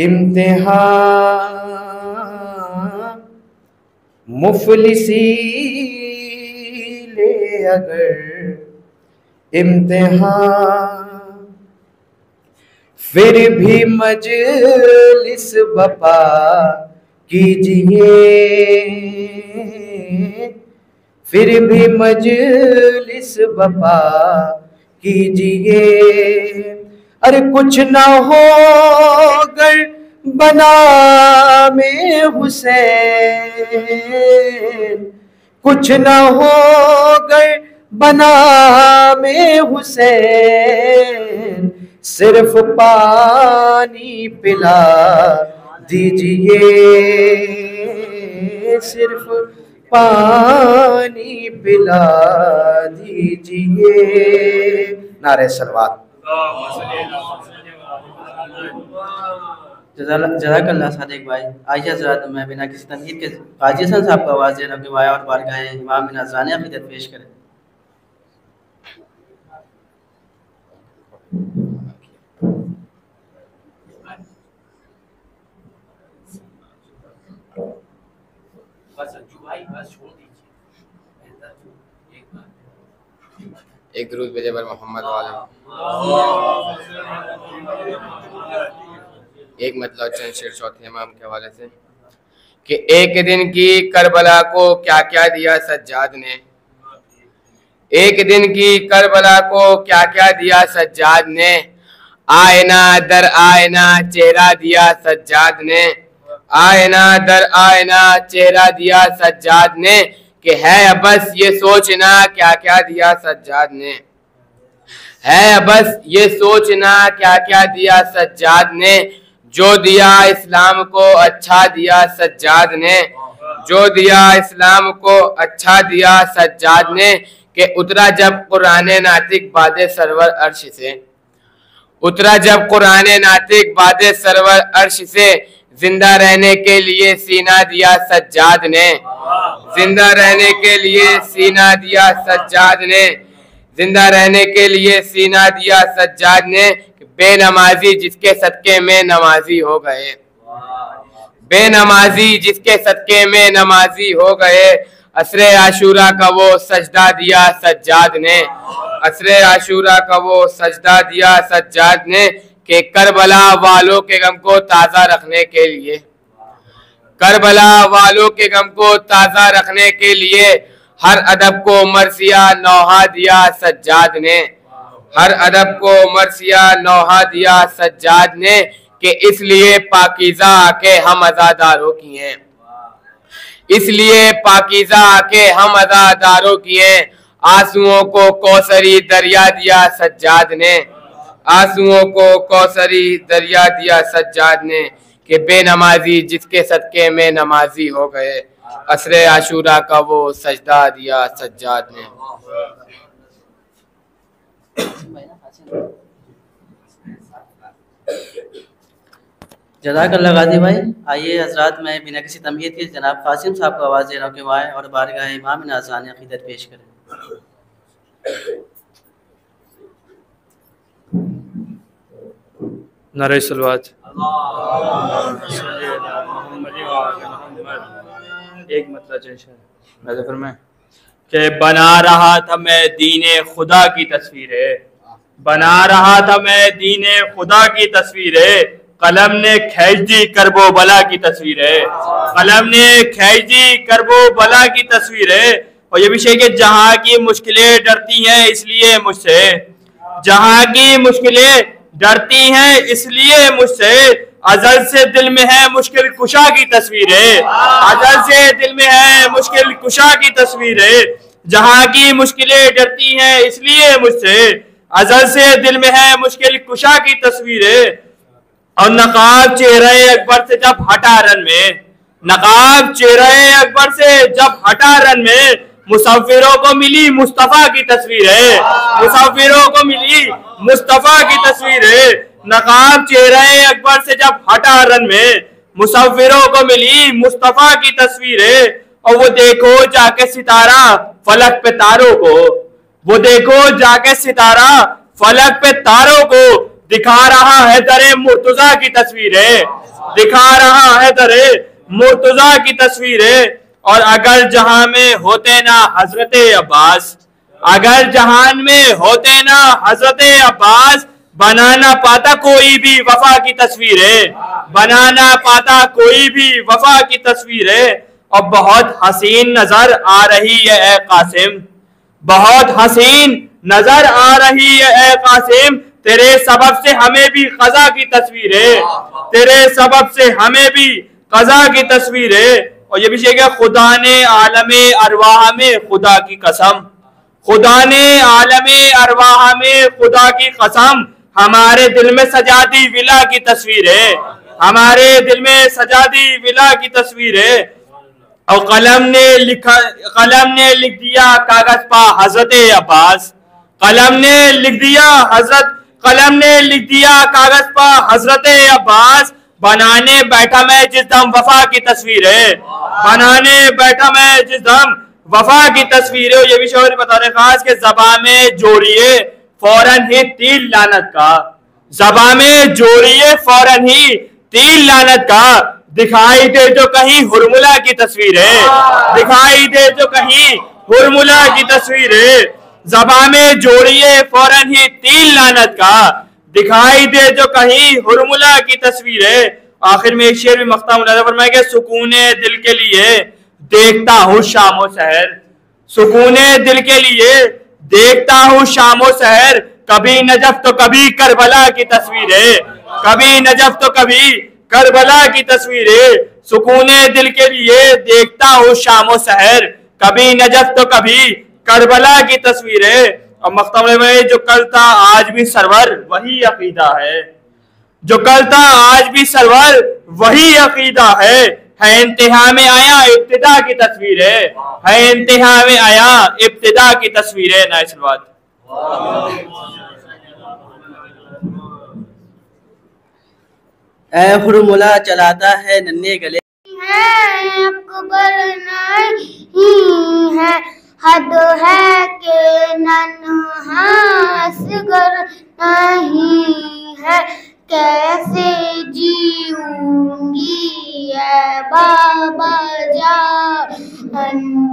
امتحان مفلسی لے اگر امتحان، پھر بھی مجلس بپا کیجئے، پھر بھی مجلس بپا کیجئے، ارے کچھ نہ ہو گر بنا میں حسین، کچھ نہ ہو گر بنا میں حسین، صرف پانی پلا دیجئے، صرف پانی پلا دیجئے۔ نعرہ صلوات۔ جزاک اللہ صادق بھائی۔ آئیے حضرات میں بنا کسی تنقید کے قاضی حسن صاحب کو آواز رب کے وائے اور بارگاہ امام میں نذرانہ عقیدت پیش کریں۔ ایک درود بھیجے پر محمد والے۔ ایک مطلب چند شعر چوتھے امام کے حوالے سے کہ ایک دن کی کربلا کو کیا کیا دیا سجاد نے، ایک دن کی کربلا کو کیا کیا دیا سجاد نے، آئینہ در آئینہ چہرہ دیا سجاد نے، آئینہ در آئینہ چہرہ دیا سجاد نے، کہ ہے بس یہ سوچنا کیا کیا دیا سجاد نے، ہے بس یہ سوچنا کیا کیا دیا سجاد نے، جو دیا اسلام کو اچھا دیا سجاد نے، جو دیا اسلام کو اچھا دیا سجاد نے، کہ اترا جب قرآن ناطق باد سرور عرش سے، اترا جب قرآن ناطق باد سرور عرش سے، زندہ رہنے کے لیے سینہ دیا سجاد نے، زندہ رہنے کے لیے سینہ دیا سجاد نے، زندہ رہنے کے لیے سینہ دیا سجاد نے، بے نمازی جس کے صدقے میں نمازی ہو گئے، بے نمازی جس کے صدقے میں نمازی ہو گئے، عصر عاشوراء کا وہ سجدہ دیا سجاد نے، عصر عاشوراء کا وہ سجدہ دیا سجاد نے، کہ کربلا والوں کے غم کو تازہ رکھنے کے لیے، کربلا والوں کے غم کو تازہ رکھنے کے لیے، ہر ادب کو مرثیہ نوحہ دیا سجاد نے، ہر ادب کو مرثیہ نوحہ دیا سجاد نے، کہ اس لیے پاکیزہ کے ہم عزاداروں کی ہیں، اس لیے پاکیزہ کے ہم عزاداروں کی ہیں، آنسوؤں کو کوثری دریا دیا سجاد نے، آنسوؤں کو کوثری دریا دیا سجاد نے، کہ بے نمازی جس کے صدقے میں نمازی ہو گئے، عصر عاشوراء کا وہ سجدہ دیا سجاد نے۔ جزاک اللہ غازی بھائی۔ آئیے حضرات میں بنا کسی تمہید کے جناب قاسم صاحب کو آواز رب کے وائے اور بارگاہ امام میں نذرانہ عقیدت پیش کریں۔ نعرہ صلوات۔ ایک مطلب چند فرمائیں کہ بنا رہا تھا میں دین خدا کی تصویریں، بنا رہا تھا میں دین خدا کی تصویریں، قلم نے کھینچ دی کرب و بلا کی تصویریں، قلم نے کھینچ دی کرب و بلا کی تصویریں۔ اور یہ بھی ہے کہ جہاں کی مشکلیں ڈرتی ہیں اس لیے مجھ سے، جہاں کی مشکلیں ڈرتی ہیں اس لیے مجھ سے، ازل سے دل میں ہے مشکل کشا کی تصویریں، ازل سے دل میں ہے مشکل کشا کی تصویریں، جہاں کی مشکلیں ڈرتی ہیں اس لیے مجھ سے، ازل سے دل میں ہے مشکل کشا کی تصویریں۔ اور نقاب چہرہ اکبر سے جب ہٹا رن میں، نقاب چہرہ اکبر سے جب ہٹا رن میں، مصوروں کو ملی مصطفیٰ کی تصویریں، مصوروں کو ملی مصطفیٰ کی تصویریں، نقاب چہرہ اکبر سے جب ہٹا رن میں، مصوروں کو ملی مصطفیٰ کی تصویریں۔ اور وہ دیکھو جا کے ستارہ فلک پہ تاروں کو، وہ دیکھو جا کے ستارہ فلک پہ تاروں کو، دکھا رہا ہے در مرتضیٰ کی تصویریں، دکھا رہا ہے در مرتضیٰ کی تصویریں. اور اگر جہاں میں ہوتے نا حضرت عباس، اگر جہان میں ہوتے نا حضرت عباس، بنانا پاتا کوئی بھی وفا کی تصویریں، بنانا پاتا کوئی بھی وفا کی تصویریں. اور بہت حسین نظر آ رہی ہے اے قاسم، بہت حسین نظر آ رہی ہے اے قاسم، تیرے سبب سے ہمیں بھی قضا کی تصویریں، تیرے سبب سے ہمیں بھی قضا کی تصویریں. اور یہ بھی کہ خدا نے عالم ارواح میں خدا کی قسم، خدا نے عالم ارواح میں خدا کی قسم ہمارے دل میں سجا دی ولا کی تصویریں، ہمارے دل میں سجا دی ولا کی تصویریں. اور قلم نے لکھ دیا کاغذ پا حضرت عباس، قلم نے لکھ دیا قلم نے لکھ دیا کاغذ پا حضرت عباس. بنانے بیٹھا میں جس دم وفا کی تصویریں، بنانے بیٹھا میں جس دم وفا کی تصویریں. یہ بھی شعر بتا رہے خاص کہ زبان میں جوڑیے فوراً ہی تیر لعنت کا، زبان میں جوڑیے فوراً ہی تیر لعنت کا. دکھائی دے جو کہیں ہرملا کی تصویریں، دکھائی دے جو کہیں ہرملا کی تصویریں. زبان میں جوڑیے فوراً ہی تیر لعنت کا، دکھائی دے جو کہیں ہرملا کی تصویریں. آخر میں ایک شعر بھی مقطع ملاحظہ فرمائے کہ سکون دل کے لیے دیکھتا ہوں شام و سحر، سکون دل کے لیے دیکھتا ہوں شام و سحر. کبھی نجف تو کبھی کربلا کی تصویریں، کبھی نجف تو کبھی کربلا کی تصویریں. سکون دل کے لیے دیکھتا ہوں شام و سحر، کبھی نجف تو کبھی کربلا کی تصویریں. اور مقطع میں جو کل تھا آج بھی سرور وہی عقیدہ ہے، جو کل تھا آج بھی سرور وہی عقیدہ ہے. انتہا میں آیا ابتدا کی تصویریں، ہے انتہا میں آیا ابتدا کی تصویریں. نائس بات. اے ہرملا چلاتا ہے ننھے گلے، اکبر نہیں ہے حد ہے کہ ننھا اصغر نہیں ہے. کیسے جیوں گی اے بابا جان،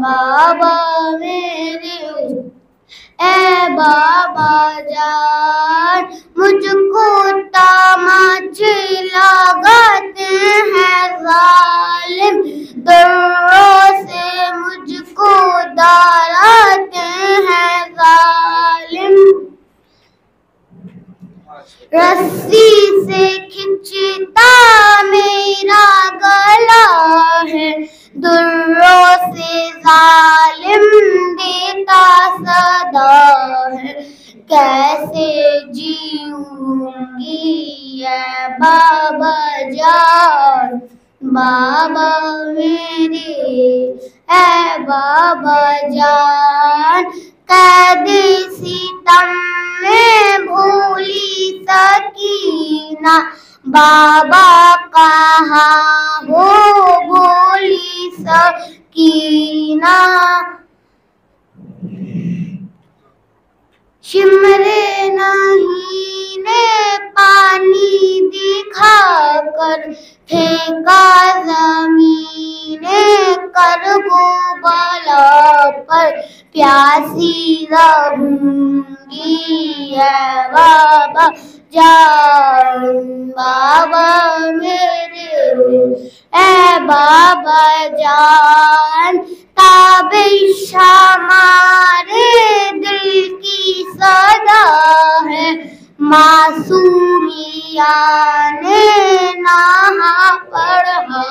بابا میرے اے بابا جان. مجھ کو تماچے لگاتے ہیں ظالم، دروں سے مجھ کو ڈراتے ہیں ظالم. رسی سے کھنچتا میرا گلا ہے، دروں سے ظالم دیتا صدا ہے. کیسے جیوں گی اے بابا جان، بابا میرے اے بابا جان. قید ستم میں بھولی سکینہ، بابا کہاں ہو بھولی سکینہ. شمرے نہیں نے پانی دکھا کر پھینکا زمین کرب و بلا پر، پیاسی رہوں گی اے بابا جان، بابا میرے اے بابا جان. تابش ہمارے دل کی صدا ہے، معصومیہ نے نہا پڑھا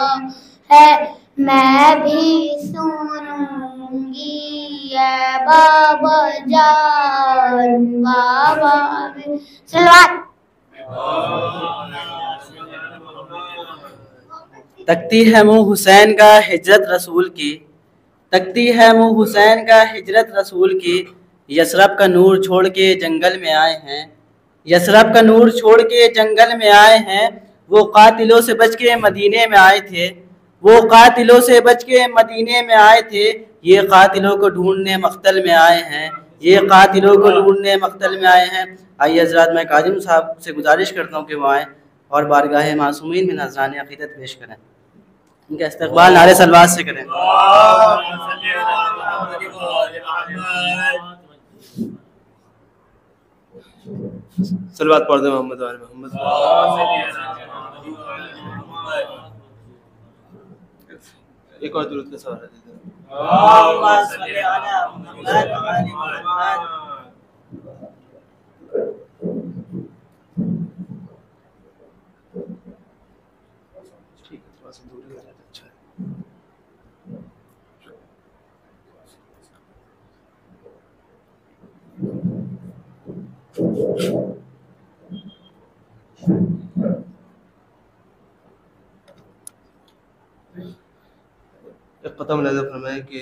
ہے. میں بھی سنوں گی اے بابا جان، بابا سلوات. تکتی ہے منہ حسین کا ہجرت رسول کی، تکتی ہے منہ حسین کا ہجرت رسول کی. یثرب کا نور چھوڑ کے جنگل میں آئے ہیں، یثرب کا نور چھوڑ کے جنگل میں آئے ہیں. وہ قاتلوں سے بچ کے مدینے میں آئے تھے، وہ قاتلوں سے بچ کے مدینے میں آئے تھے. یہ قاتلوں کو ڈھونڈنے مقتل میں آئے ہیں، یہ قاتلوں کو ڈھونڈنے مقتل میں آئے ہیں. آئیے حضرات میں کاظم صاحب سے گزارش کرتا ہوں کہ وہ آئیں اور بارگاہ معصومین میں نذران عقیدت پیش کریں. ان کا استقبال نعرے صلوات سے کریں. صلوات پڑھ دیں محمد وعلی محمد. ایک اور درود کا سوال ہے. ختم نظر فرمائے کہ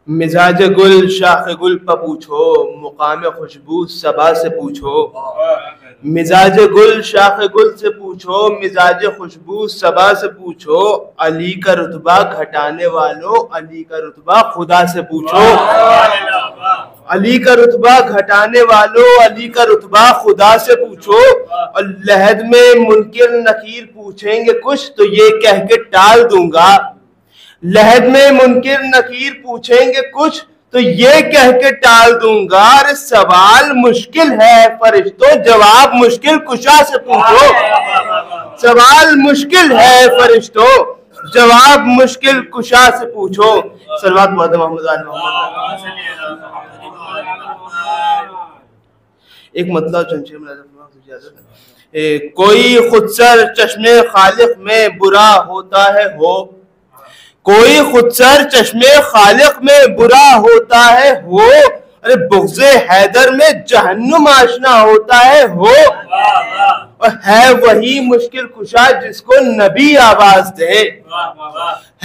مزاج گل شاخ گل پہ پوچھو، مقام خوشبو صبا سے پوچھو. مزاج گل شاخ گل سے پوچھو، مزاج خوشبو صبا سے پوچھو. علی کا رتبہ گھٹانے والوں علی کا رتبہ خدا سے پوچھو. علی کا رتبہ گھٹانے والوں علی کا رتبہ خدا سے پوچھو. اور لحد میں منکر نکیر پوچھیں گے کچھ تو یہ کہہ کے ٹال دوں گا. لحد میں منکر نکیر پوچھیں گے کچھ تو یہ کہہ کے ٹال دوں گا. ارے سوال مشکل ہے فرشتوں جواب مشکل کشا سے پوچھو. سوال مشکل ہے فرشتوں جواب مشکل کشا سے پوچھو. صلوات محمد علی محمد. ایک مطلب کوئی خود سر چشم خالق میں برا ہوتا ہے ہو. کوئی خود سر چشم خالق میں برا ہوتا ہے ہو. ارے بغض حیدر میں جہنم آشنا ہوتا ہے ہو. اور ہے وہی مشکل کشا جس کو نبی آواز دے.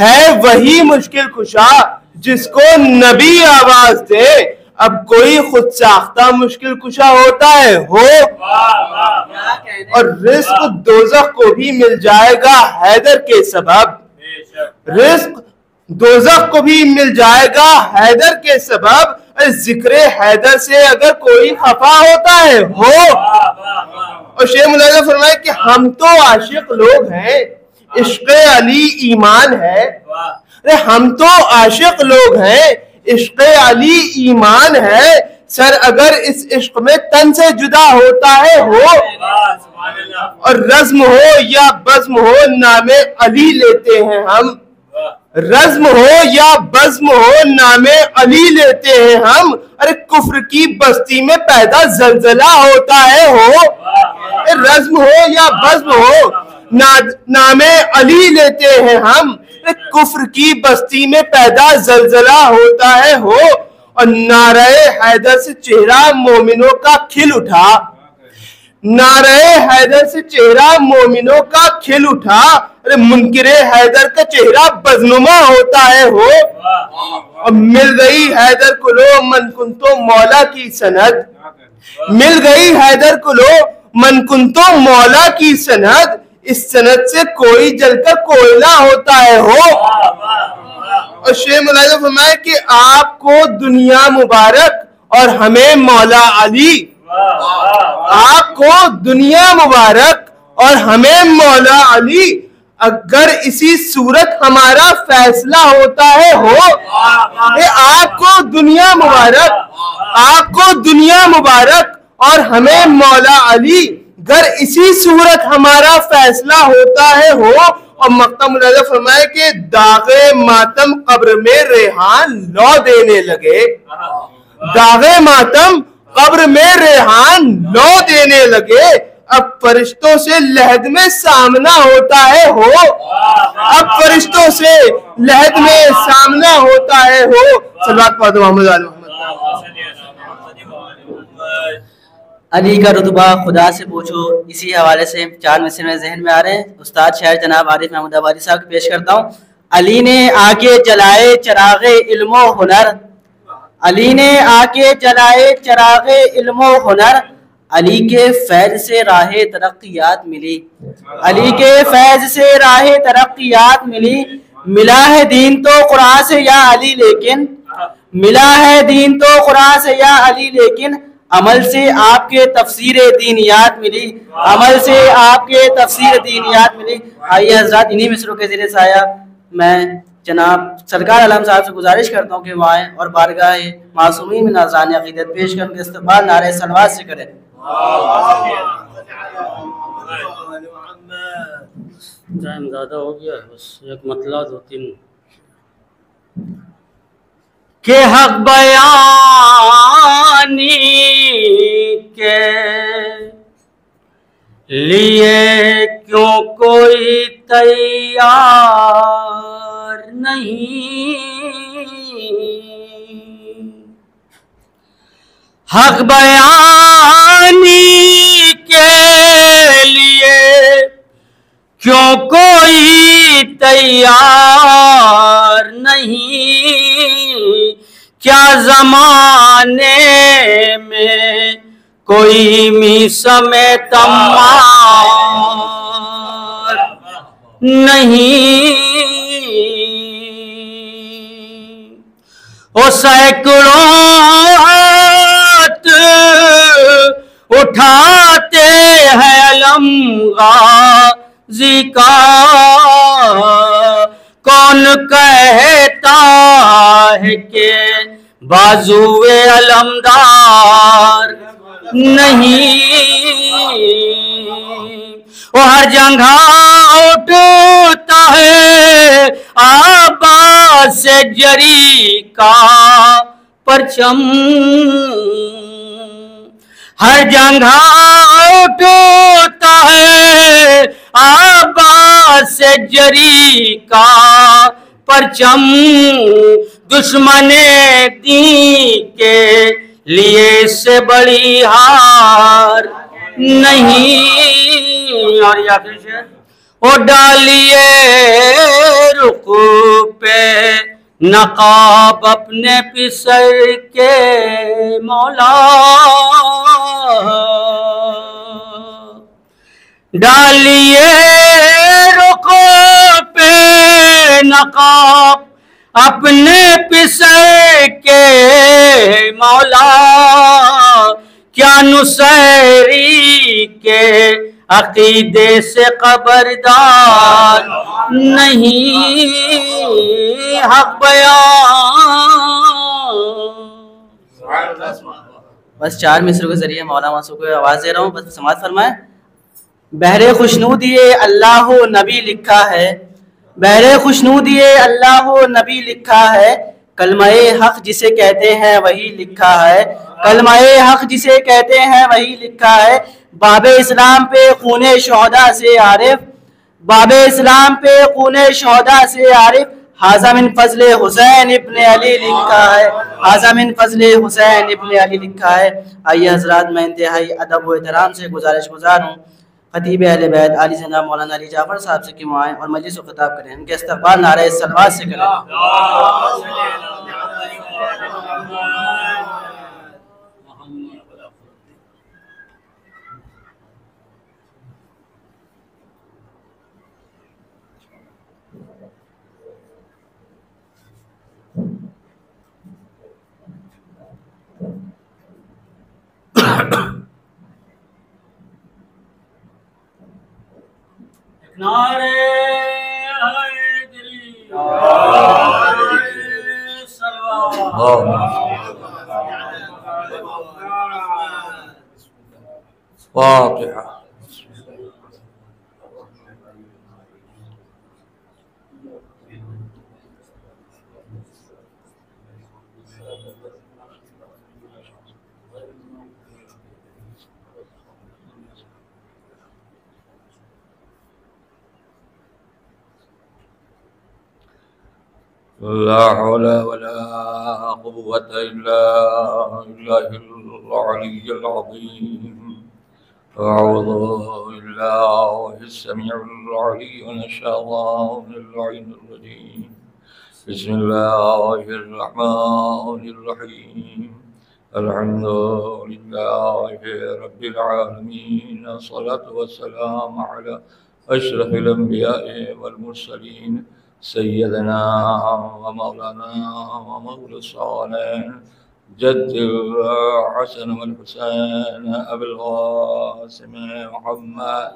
ہے وہی مشکل کشا جس کو نبی آواز دے. اب کوئی خود ساختہ مشکل کشا ہوتا ہے ہو. اور رزق دوزخ کو بھی مل جائے گا حیدر کے سبب. رزق دوزخ کو بھی مل جائے گا حیدر کے سبب. ذکر حیدر سے اگر کوئی خفا ہوتا ہے ہو. اور شیخ ملازم فرمائے کہ ہم تو عاشق لوگ ہیں عشق علی ایمان ہے. ہم تو عاشق لوگ ہیں عشق علی ایمان ہے. سر اگر اس عشق میں تن سے جدا ہوتا ہے ہو. اور رزم ہو یا بزم ہو نام علی لیتے ہیں ہم. رزم ہو یا بزم ہو نام علی لیتے ہیں ہم. ارے کفر کی بستی میں پیدا زلزلہ ہوتا ہے ہو. رزم ہو یا بزم ہو نام علی لیتے ہیں ہم. کفر کی بستی میں پیدا زلزلہ ہوتا ہے ہو. اور نعرہ حیدر سے چہرہ مومنوں کا کھل اٹھا. نعرہ حیدر سے چہرہ مومنوں کا کھل اٹھا. ارے منکر حیدر کا چہرہ بدنما ہوتا ہے ہو. اور مل گئی حیدر کو لو من کنتو مولا کی سند. مل گئی حیدر کو لو من کنتو مولا کی سند. اس سند سے کوئی جل کر کوئلہ ہوتا ہے ہو. اور شیخ ملازم فرمائے کہ آپ کو دنیا مبارک اور ہمیں مولا علی. آپ کو دنیا مبارک اور ہمیں مولا علی. اگر اسی صورت ہمارا فیصلہ ہوتا ہے ہو. آپ کو دنیا مبارک آپ کو دنیا مبارک اور ہمیں مولا علی. اگر اسی صورت ہمارا فیصلہ ہوتا ہے ہو. اور مقتم ملازم فرمائے کہ داغ ماتم قبر میں ریحان لو دینے لگے. داغ ماتم قبر میں ریحان لو دینے لگے. اب فرشتوں سے لحد میں سامنا ہوتا ہے ہو. اب فرشتوں سے لحد میں سامنا ہوتا ہے ہو. صلوات پڑھ دو محمد علی محمد. علی کا رتبہ خدا سے پوچھو. اسی حوالے سے 4 مسئلے ذہن میں آ رہے ہیں. استاد شاعر جناب عارف محمود آبادی صاحب کو پیش کرتا ہوں. علی نے آ کے جلائے چراغ علم و ہنر. علی نے آ کے جلائے چراغ علم و ہنر. علی کے فیض سے راہ ترقیات ملی. علی کے فیض سے راہ ترقیات ملی. ملا ہے دین تو قرآن سے یا علی لیکن. ملا ہے دین تو قرآن سے یا علی لیکن. عمل سے آپ کے تفسیر دینیات ملی، عمل سے آپ کے تفسیر دینیات ملی۔ آئیے حضرات انہی مصروں کے زیر سایہ میں جناب سرکار علم صاحب سے گزارش کرتا ہوں کہ وہ آئیں اور بارگاہ معصومین میں نذرانِ عقیدت پیش کر کے استقبال نعرہ صلوات سے کریں۔ ٹائم زیادہ ہو گیا ہے، بس ایک مطلع 2-3 کہ حق بیانی کے لیے کیوں کوئی تیار نہیں، حق بیانی کے لیے کیوں کوئی تیار نہیں، کیا زمانے میں کوئی میثم تمار نہیں، وہ سینکڑوں ہاتھ اٹھاتے ہیں علم غازی کا، کون کہتا ہے کہ بازوئے علمدار نہیں، وہ ہر جگہ اٹھتا ہے آباد سے جری کا پرچم، ہر جگہ اٹھتا ہے آباد سے جری کا پرچم، دشمن دین کے لیے سے بڑی ہار نہیں۔ اور یا پھر شعر، وہ ڈالیے رخ پہ نقاب اپنے پسر کے مولا، ڈالیے رخ پہ نقاب اپنے پسر کے مولا، کیا نصیری کے عقیدے سے خبردار نہیں، حق بیان۔ بس 4 مصروں کے ذریعے مولانا معصوم کو آواز دے رہا ہوں، بس سماعت فرمائیں۔ بہر خوشنودیے اللہ و نبی لکھا ہے، بہر خوشنودیے اللہ و نبی لکھا ہے، کلمہ حق جسے کہتے ہیں وہی لکھا ہے، کلمہ حق جسے کہتے ہیں وہی لکھا ہے، باب اسلام پہ خون شہداء سے عارف، باب اسلام پہ خون شہداء سے عارف، حاذا من فضل حسین ابن علی لکھا ہے، حاذا من فضل حسین ابن علی لکھا ہے۔ آئیے حضرات میں انتہائی ادب و احترام سے گزارش گزار ہوں خطیب اہل بیت عالی جناب مولانا علی جعفر صاحب سے کہ وہ آئیں اور مجلس و خطاب کریں، ان کے استقبال نعرہ صلوات سے کریں۔ نعرے حیدری، نعرے صلوات، فاتحہ۔ لا حول ولا قوة إلا بالله العلي العظيم، أعوذ بالله السميع العليم من الشيطان اللعين الرجيم، بسم الله الرحمن الرحيم، الحمد لله رب العالمين، الصلاة والسلام على أشرف الأنبياء والمرسلين، سيدنا ومولانا ومولى الصالحين جد الحسن والحسين أبي القاسم محمد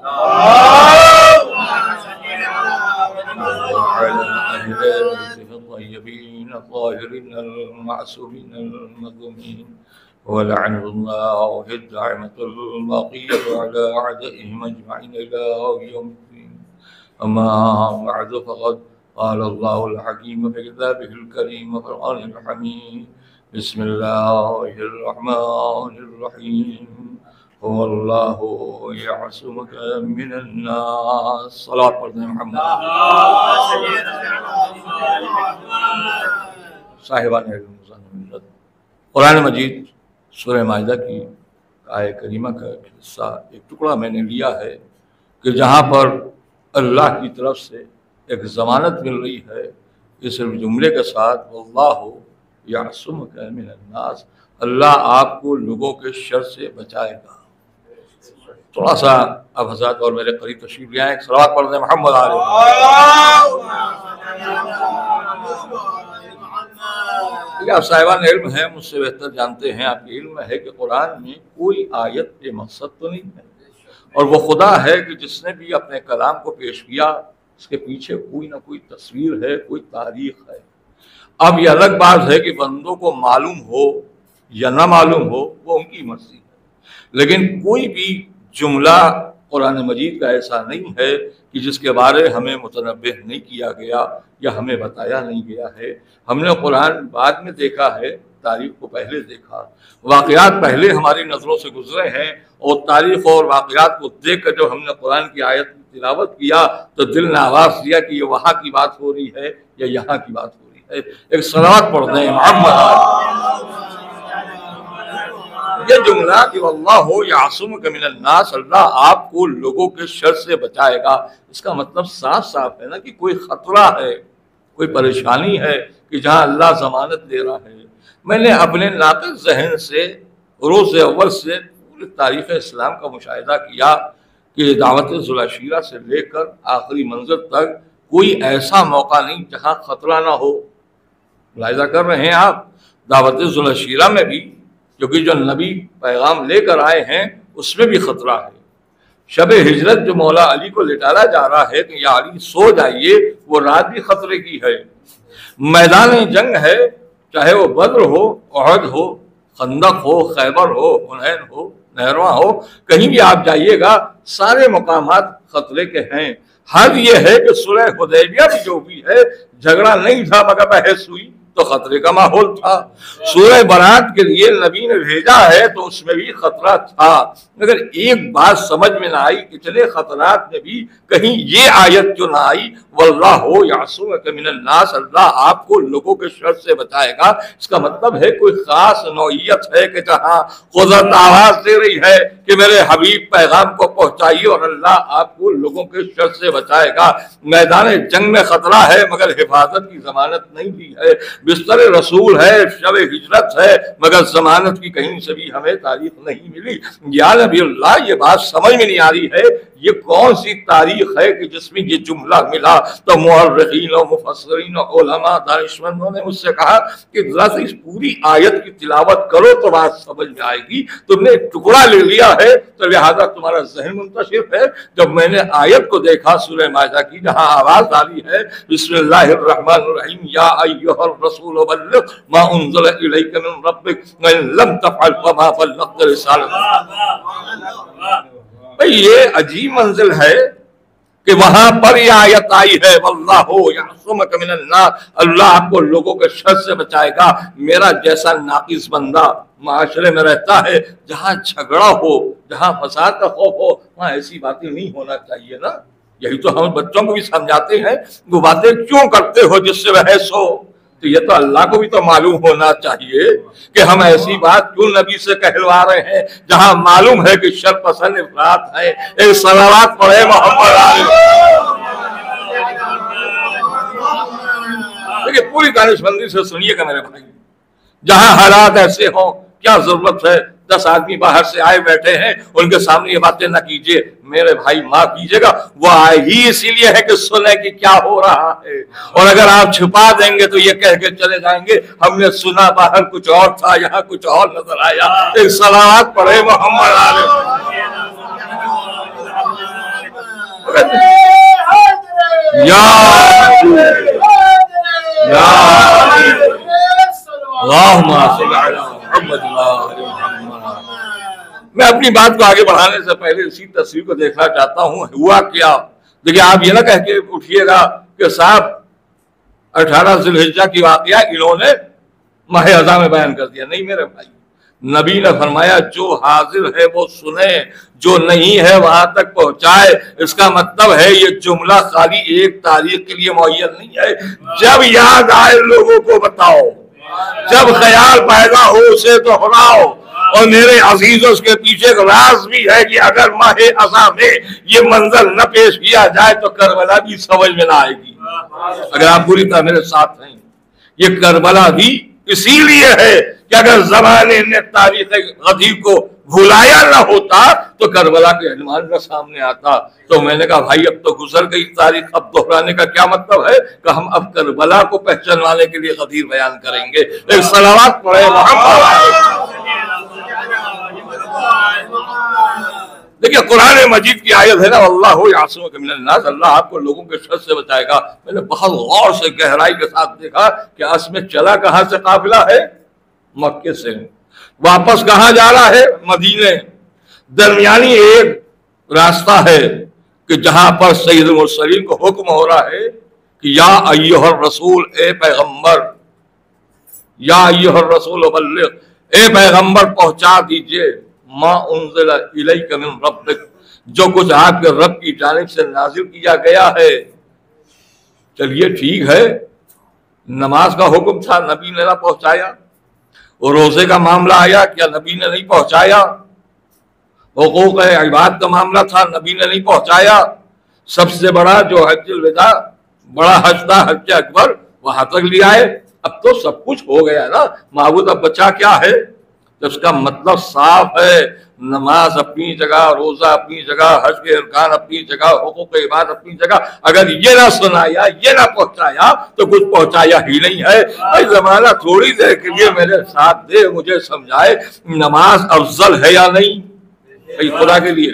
وعلى أهل بيته الطيبين الطاهرين المعصومين المظلومين ولعن الله الدائمة الباقية على أعدائهم أجمعين إلى يوم الدين. أما بعد فقد قال الله الحكيم في كتابه الكريم والقرآن الحميد. بسم الله الرحمن الرحيم. هو الله يعصمك من الناس. صلاة پڑھتے ہیں محمد. صاحبان علم قرآن مجید سورہ مائدہ کی آیت کریمہ کا حصہ ایک ٹکڑا میں نے لیا ہے کہ جہاں پر اللہ کی طرف سے ایک ضمانت مل رہی ہے اس جملے کے ساتھ واللہ یعصمک من الناس، اللہ آپ کو لوگوں کے شر سے بچائے گا. تھوڑا سا اب حضرات اور میرے قریب تشریف لے آئیں، ایک صلوات پڑھ دیں محمد علیہ. آپ صاحبان علم ہیں، مجھ سے بہتر جانتے ہیں، آپ کے علم ہے کہ قرآن میں کوئی آیت کے مقصد تو نہیں ہے، اور وہ خدا ہے کہ جس نے بھی اپنے کلام کو پیش کیا اس کے پیچھے کوئی نہ کوئی تصویر ہے، کوئی تاریخ ہے. اب یہ الگ بات ہے کہ بندوں کو معلوم ہو یا نہ معلوم ہو، وہ ان کی مرضی ہے، لیکن کوئی بھی جملہ قرآن مجید کا ایسا نہیں ہے کہ جس کے بارے ہمیں متنبہ نہیں کیا گیا یا ہمیں بتایا نہیں گیا ہے. ہم نے قرآن بعد میں دیکھا ہے، تاریخ کو پہلے دیکھا، واقعات پہلے ہماری نظروں سے گزرے ہیں، اور تاریخ اور واقعات کو دیکھ کر جب ہم نے قرآن کی آیت کی تلاوت کیا تو دل نے آواز دیا کہ یہ وہاں کی بات ہو رہی ہے یا یہاں کی بات ہو رہی ہے. ایک صلوات پڑھ دیں محمد. یہ جملہ کہ واللہ یعصمک من الناس، اللہ آپ کو لوگوں کے شر سے بچائے گا، اس کا مطلب صاف صاف ہے نا کہ کوئی خطرہ ہے، کوئی پریشانی ہے کہ جہاں اللہ ضمانت دے رہا ہے. میں نے اپنے ناقص ذہن سے روز اول سے پورے تاریخ اسلام کا مشاہدہ کیا کہ دعوت ذوالعشیرہ سے لے کر آخری منظر تک کوئی ایسا موقع نہیں جہاں خطرہ نہ ہو. ملاحظہ کر رہے ہیں آپ، دعوت ذوالعشیرہ میں بھی کیونکہ جو نبی پیغام لے کر آئے ہیں اس میں بھی خطرہ ہے. شب ہجرت جو مولا علی کو لٹایا جا رہا ہے کہ یا علی سو جائیے، وہ رات بھی خطرے کی ہے. میدان جنگ ہے، چاہے وہ بدر ہو، احد ہو، خندق ہو، خیبر ہو، حنین ہو، نہرواں ہو، کہیں بھی آپ جائیے گا سارے مقامات خطرے کے ہیں. حد یہ ہے کہ صلح حدیبیہ بھی جو بھی ہے جھگڑا نہیں تھا مگر بحث ہوئی تو خطرے کا ماحول تھا. سورہ برات کے لیے نبی نے بھیجا ہے تو اس میں بھی خطرہ تھا، مگر ایک بات سمجھ میں نہ آئی، اتنے خطرات میں بھی کہیں یہ آیت جو نہ آئی واللہ یعصمک من الناس، اللہ آپ کو لوگوں کے شر سے بچائے گا. اس کا مطلب ہے کوئی خاص نوعیت ہے کہ جہاں قدرت آواز دے رہی ہے کہ میرے حبیب پیغام کو پہنچائیے اور اللہ آپ کو لوگوں کے شر سے بچائے گا. میدان جنگ میں خطرہ ہے مگر حفاظت کی ضمانت نہیں دی ہے. بستر رسول ہے، شب ہجرت ہے، مگر ضمانت کی کہیں سے بھی ہمیں تاریخ نہیں ملی. یا نبی اللہ، یہ بات سمجھ میں نہیں آ رہی ہے یہ کون سی تاریخ ہے کہ جس میں یہ جملہ ملا. تو مورخین و مفسرین و علماء دانشمندوں نے مجھ سے کہا کہ ذرا سے اس پوری آیت کی تلاوت کرو تو بات سمجھ میں آئے گی. تم نے ایک ٹکڑا لے لیا ہے تو لہذا تمہارا ذہن منتشر ہے. جب میں نے آیت کو دیکھا سورہ مائدہ کی جہاں آواز آئی ہے بسم اللہ الرحمن الرحیم یا ایھا الرسول بلغ ما انزل الیک من ربک وان لم تفعل فما بلغت رسالتہ. بھئی یہ عجیب منزل ہے کہ وہاں پر یہ آیت آئی ہے واللہ یعصمک من الناس، اللہ آپ کو لوگوں کے شر سے بچائے گا. میرا جیسا ناقص بندہ معاشرے میں رہتا ہے، جہاں جھگڑا ہو، جہاں فساد کا خوف ہو، وہاں ایسی باتیں نہیں ہونا چاہیے نا. یہی تو ہم بچوں کو بھی سمجھاتے ہیں، وہ باتیں کیوں کرتے ہو جس سے بحث ہو. تو یہ تو اللہ کو بھی تو معلوم ہونا چاہیے کہ ہم ایسی بات کیوں نبی سے کہلوا رہے ہیں جہاں معلوم ہے کہ شر پسند افراد ہے. ایک صلوات پڑھے محمد علیہ. دیکھیں پوری دانشمندی سے سنیے گا میرے بھائی، جہاں حالات ایسے ہوں کیا ضرورت ہے 10 آدمی باہر سے آئے بیٹھے ہیں، ان کے سامنے یہ باتیں نہ کیجیے، میرے بھائی معاف کیجیے گا، وہ آئے ہی اسی لیے ہے کہ سنیں کہ کیا ہو رہا ہے، اور اگر آپ چھپا دیں گے تو یہ کہہ کے چلے جائیں گے ہم نے سنا باہر کچھ اور تھا، یہاں کچھ اور نظر آیا۔ ایک صلوات پڑھے محمد علیہ میں اپنی بات کو آگے بڑھانے سے پہلے اسی تصویر کو دیکھنا چاہتا ہوں، ہوا کیا۔ دیکھیے آپ یہ نہ کہہ کے اٹھیے گا کہ صاحب 18 ذی الحجہ کی واقعہ انہوں نے ماہ اذا میں بیان کر دیا، نہیں میرے بھائی، نبی نے فرمایا جو حاضر ہے وہ سنے، جو نہیں ہے وہاں تک پہنچائے۔ اس کا مطلب ہے یہ جملہ خالی ایک تاریخ کے لیے معین نہیں ہے، جب یاد آئے لوگوں کو بتاؤ، جب خیال پیدا ہو اسے دہراؤ۔ اور میرے عزیزوں اس کے پیچھے ایک راز بھی ہے کہ اگر ماہ اذا میں یہ منظر نہ پیش کیا جائے تو کربلا بھی سمجھ میں نہ آئے گی۔ اگر آپ پوری طرح میرے ساتھ ہیں، یہ کربلا بھی اسی لیے ہے کہ اگر زمانے نے تاریخ غدیر کو بھلایا نہ ہوتا تو کربلا کے عنوان کا سامنے آتا۔ تو میں نے کہا بھائی اب تو گزر گئی تاریخ، اب دہرانے کا کیا مطلب ہے کہ ہم اب کربلا کو پہچانوانے کے لیے غدیر بیان کریں گے۔ ایک صلوات پڑھے محمد۔ دیکھیے قرآن مجید کی آیت ہے نا، اللہ یعصمک من الناس، اللہ آپ کو لوگوں کے شر سے بچائے گا۔ میں نے بہت غور سے گہرائی کے ساتھ دیکھا کہ اس میں چلا کہاں سے قافلہ ہے؟ مکے سے، واپس کہاں جا رہا ہے؟ مدینے۔ درمیانی ایک راستہ ہے کہ جہاں پر سید المرسلین کو حکم ہو رہا ہے کہ یا ایھا الرسول، اے پیغمبر، یا ایھا الرسول بلغ، اے پیغمبر پہنچا دیجئے ما انزل الیک من ربک، جو کچھ آپ کے رب کی جانب سے نازل کیا گیا ہے۔ چلیے ٹھیک ہے، نماز کا حکم تھا نبی نے نہ پہنچایا، اور روزے کا معاملہ آیا کیا نبی نے نہیں پہنچایا، حقوق عباد کا معاملہ تھا نبی نے نہیں پہنچایا، سب سے بڑا جو حج الوداع بڑا حج تھا، حج اکبر، وہاں تک لے آئے۔ اب تو سب کچھ ہو گیا نا، معبود اب بچا کیا ہے؟ اس کا مطلب صاف ہے، نماز اپنی جگہ، روزہ اپنی جگہ، حج کے ارکان اپنی جگہ، حقوق عباد اپنی جگہ۔ اگر یہ نہ سنایا، یہ نہ پہنچایا تو کچھ پہنچایا ہی نہیں ہے۔ بھائی زمانہ تھوڑی دیر کے لیے میرے ساتھ دے، مجھے سمجھائے نماز افضل ہے یا نہیں بھائی خدا کے لیے،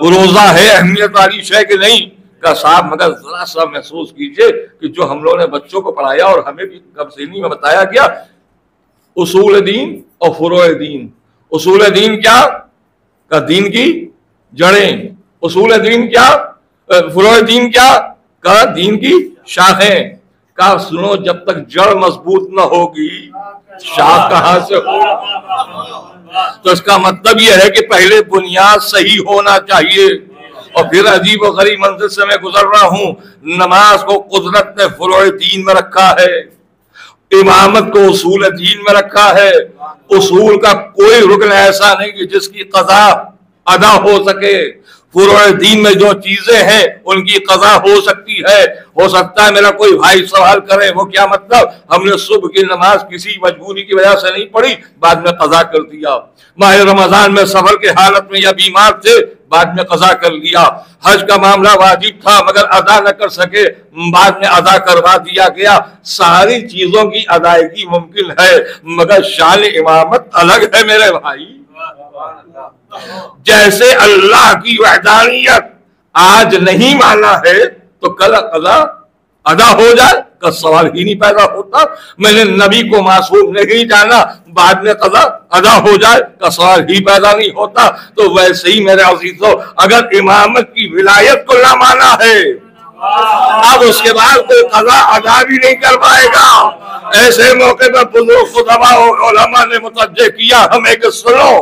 روزہ ہے اہمیت والی شے کہ نہیں؟ کا صاحب مگر ذرا سا محسوس کیجئے کہ جو ہم لوگوں نے بچوں کو پڑھایا اور ہمیں بھی کمسینی میں بتایا گیا، اصول دین اور فروع دین۔ اصول دین کیا؟ کا دین کی جڑیں، اصول دین کیا؟ فروع دین کیا؟ کا دین کی شاخیں۔ کا سنو جب تک جڑ مضبوط نہ ہوگی شاخ کہاں سے ہو؟ تو اس کا مطلب یہ ہے کہ پہلے بنیاد صحیح ہونا چاہیے۔ اور پھر عجیب و غریب منزل سے میں گزر رہا ہوں، نماز کو قدرت نے فروع دین میں رکھا ہے، امامت کو اصول دین میں رکھا ہے۔ اصول کا کوئی رکن ایسا نہیں کہ جس کی قضا ادا ہو سکے۔ فروع دین میں جو چیزیں ہیں ان کی قضا ہو سکتی ہے۔ ہو سکتا ہے میرا کوئی بھائی سوال کرے وہ کیا مطلب؟ ہم نے صبح کی نماز کسی مجبوری کی وجہ سے نہیں پڑھی، بعد میں قضا کر دیا۔ ماہ رمضان میں سفر کے حالت میں یا بیمار تھے، بعد میں قضا کر لیا۔ حج کا معاملہ واجب تھا مگر ادا نہ کر سکے، بعد میں ادا کروا دیا گیا۔ ساری چیزوں کی ادائیگی ممکن ہے مگر شان امامت الگ ہے میرے بھائی۔ جیسے اللہ کی وحدانیت آج نہیں مانا ہے تو کل قضا ادا ہو جائے کا سوال ہی نہیں پیدا ہوتا۔ میں نے نبی کو معصوم نہیں جانا، بعد میں قضا ادا ہو جائے کا سوال ہی پیدا نہیں ہوتا۔ تو ویسے ہی میرے عزیزوں اگر امامت کی ولایت کو نہ مانا ہے اب اس کے بعد کوئی قضا ادا بھی نہیں کر پائے گا۔ ایسے موقع پر بزرگ خطباء اور علماء نے متوجہ کیا ہمیں کہ سنو،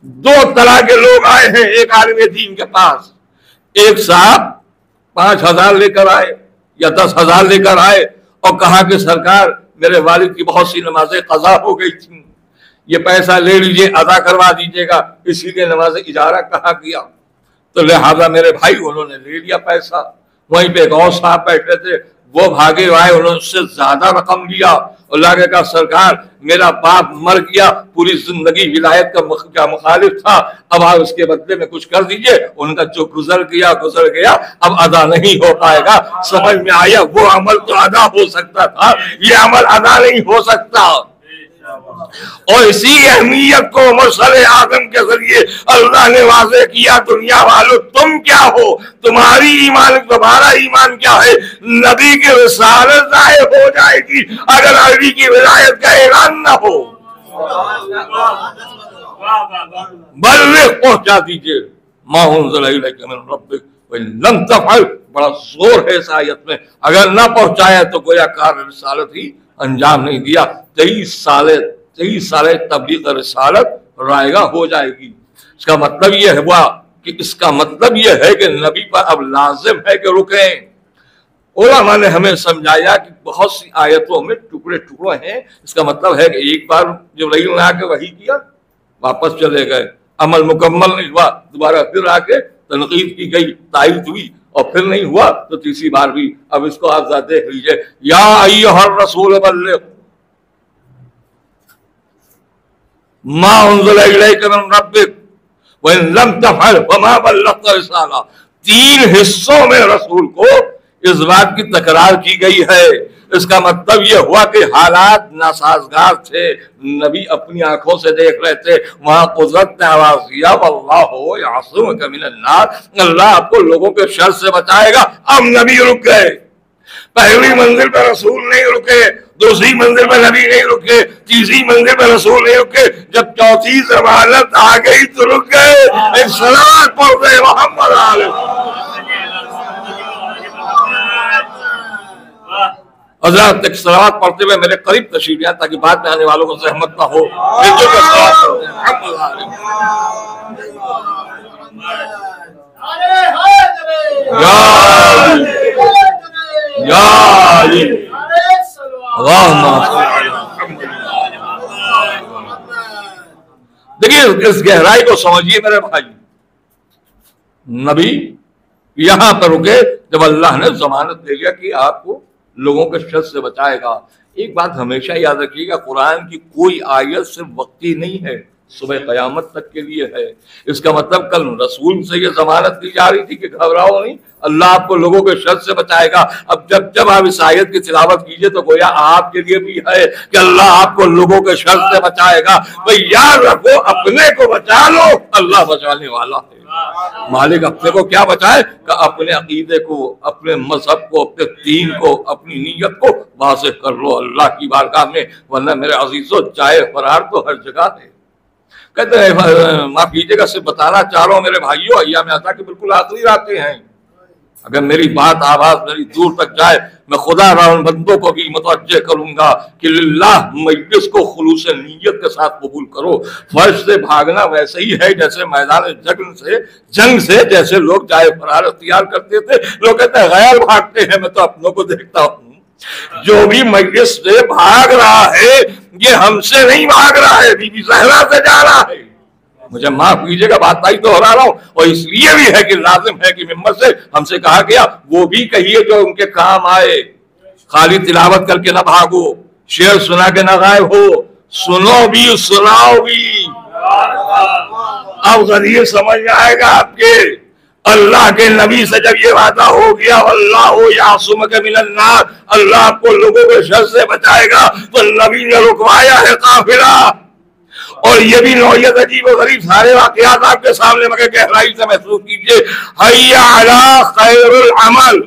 دو طرح کے لوگ آئے ہیں ایک عالم دین کے پاس۔ ایک صاحب 5,000 لے کر آئے یا 10,000 لے کر آئے اور کہا کہ سرکار میرے والد کی بہت سی نمازیں قضا ہو گئی تھیں، یہ پیسہ لے لیجئے ادا کروا دیجئے گا، اسی لیے نماز اجارہ کہا گیا۔ تو لہذا میرے بھائی انہوں نے لے لیا پیسہ۔ وہیں پہ ایک اور صاحب بیٹھے تھے، وہ بھاگے آئے, انہوں نے اس سے زیادہ رقم لیا. اللہ نے کہا سرکار میرا باپ مر گیا, پوری زندگی ولایت کا مخالف تھا, اب آپ اس کے بدلے میں کچھ کر دیجئے. ان کا جو گزر گیا اب ادا نہیں ہو پائے گا. سمجھ میں آیا وہ عمل تو ادا ہو سکتا تھا, یہ عمل ادا نہیں ہو سکتا. اور اسی اہمیت کو مرسل اعظم کے ذریعے اللہ نے واضح کیا, دنیا والو تم کیا ہو, تمہارا ایمان کیا ہے. نبی کی رسالت ضائع ہو جائے گی اگر علی کی ولایت کا اعلان نہ ہو. بلغ پہنچا دیجئے ما انزل الیک من ربک لم تفعل, بڑا زور ہے اس آیت میں. اگر نہ پہنچایا تو گویا کار رسالت ہی انجام نہیں دیا. 23 سال تبلیغ رسالت رائگاں ہو جائے گی. اس کا مطلب یہ ہے کہ نبی پر اب لازم ہے کہ رکیں. علماء نے ہمیں سمجھایا کہ بہت سی آیتوں میں ٹکڑے ہیں. اس کا مطلب ہے کہ ایک بار جبرائیل نے آ کے وحی کیا, واپس چلے گئے, عمل مکمل نہیں ہوا, دوبارہ پھر آ کے تنقید کی گئی, تائید ہوئی, اور پھر نہیں ہوا تو تیسری بار بھی. اب اس کو آپ ذرا دیکھ لیجئے. یا ایھا الرسول بلغ ما انزل الیک من ربک وان لم تفعل فما بلغت رسالہ. 3 حصوں میں رسول کو اس بات کی تکرار کی گئی ہے. اس کا مطلب یہ ہوا کہ حالات ناسازگار تھے, نبی اپنی آنکھوں سے دیکھ رہے تھے, وہاں قدرت نے آواز دیا واللہ یعصمک من الناس, اللہ آپ کو لوگوں کے شر سے بچائے گا. اب نبی رک گئے. پہلی منزل پہ رسول نہیں رکے, دوسری منزل پہ نبی نہیں رکے, تیسری منزل پہ رسول نہیں رکے, جب چوتھی ضمانت آ گئی تو رک گئے. ایک صلوات پڑھ رہے محمد علیہ. حضرات ایک صلوات پڑھتے ہوئے میرے قریب تشریف لائیں تاکہ بعد میں آنے والوں کو زحمت نہ ہو. دیکھیے اس گہرائی کو سمجھیے میرے بھائی. نبی یہاں پر رکے جب اللہ نے ضمانت دے لیا کہ آپ کو لوگوں کے شر سے بچائے گا. ایک بات ہمیشہ یاد رکھیے گا, قرآن کی کوئی آیت صرف وقتی نہیں ہے, صبح قیامت تک کے لیے ہے. اس کا مطلب کل رسول سے یہ ضمانت دی جا رہی تھی کہ گھبراؤ نہیں, اللہ آپ کو لوگوں کے شر سے بچائے گا. اب جب آپ اس آیت کی تلاوت کیجئے تو گویا آپ کے لیے بھی ہے کہ اللہ آپ کو لوگوں کے شر سے بچائے گا. بھئی یاد رکھو, اپنے کو بچا لو, اللہ بچانے والا ہے. مالک اپنے کو کیا بچائے کہ اپنے عقیدے کو, اپنے مذہب کو, اپنے دین کو, اپنی نیت کو واضح کر لو اللہ کی بارگاہ میں, ورنہ میرے عزیزو جائے فرار تو ہر جگہ ہے. کہتے ہیں معاف کیجیے گا, صرف بتانا چاہ رہا ہوں میرے بھائیوں, ایام عطا کی بالکل آخری راتیں ہیں. اگر میری بات آواز میری دور تک جائے, میں خدا را ان بندوں کو بھی متوجہ کروں گا کہ للہ مجلس کو خلوص نیت کے ساتھ قبول کرو. فرش سے بھاگنا ویسے ہی ہے جیسے میدان جنگ سے جیسے لوگ جائے فرار اختیار کرتے تھے. لوگ کہتے ہیں غیر بھاگتے ہیں, میں تو اپنوں کو دیکھتا ہوں. جو بھی مجلس سے بھاگ رہا ہے یہ ہم سے نہیں بھاگ رہا ہے, بی بی زہرا سے جا رہا ہے. مجھے معاف کیجیے گا, بات آئی تو ہو رہا ہوں, اور اس لیے بھی ہے کہ لازم ہے کہ ممبر سے ہم سے کہا گیا وہ بھی کہیے جو ان کے کام آئے. خالی تلاوت کر کے نہ بھاگو, شعر سنا کے نہ غائب ہو, سنو بھی سناؤ بھی. اب غریب سمجھ میں آئے گا آپ کے. اللہ کے نبی سے جب یہ وعدہ ہو گیا واللہ یعصمک من الناس, اللہ آپ کو لوگوں کے شر سے بچائے گا, تو نبی نے رکوایا ہے قافلہ. اور یہ بھی نوعیت عجیب و غریب سارے واقعات آپ کے سامنے, مگر گہرائی سے محسوس کیجئے. حیا علی خیر العمل,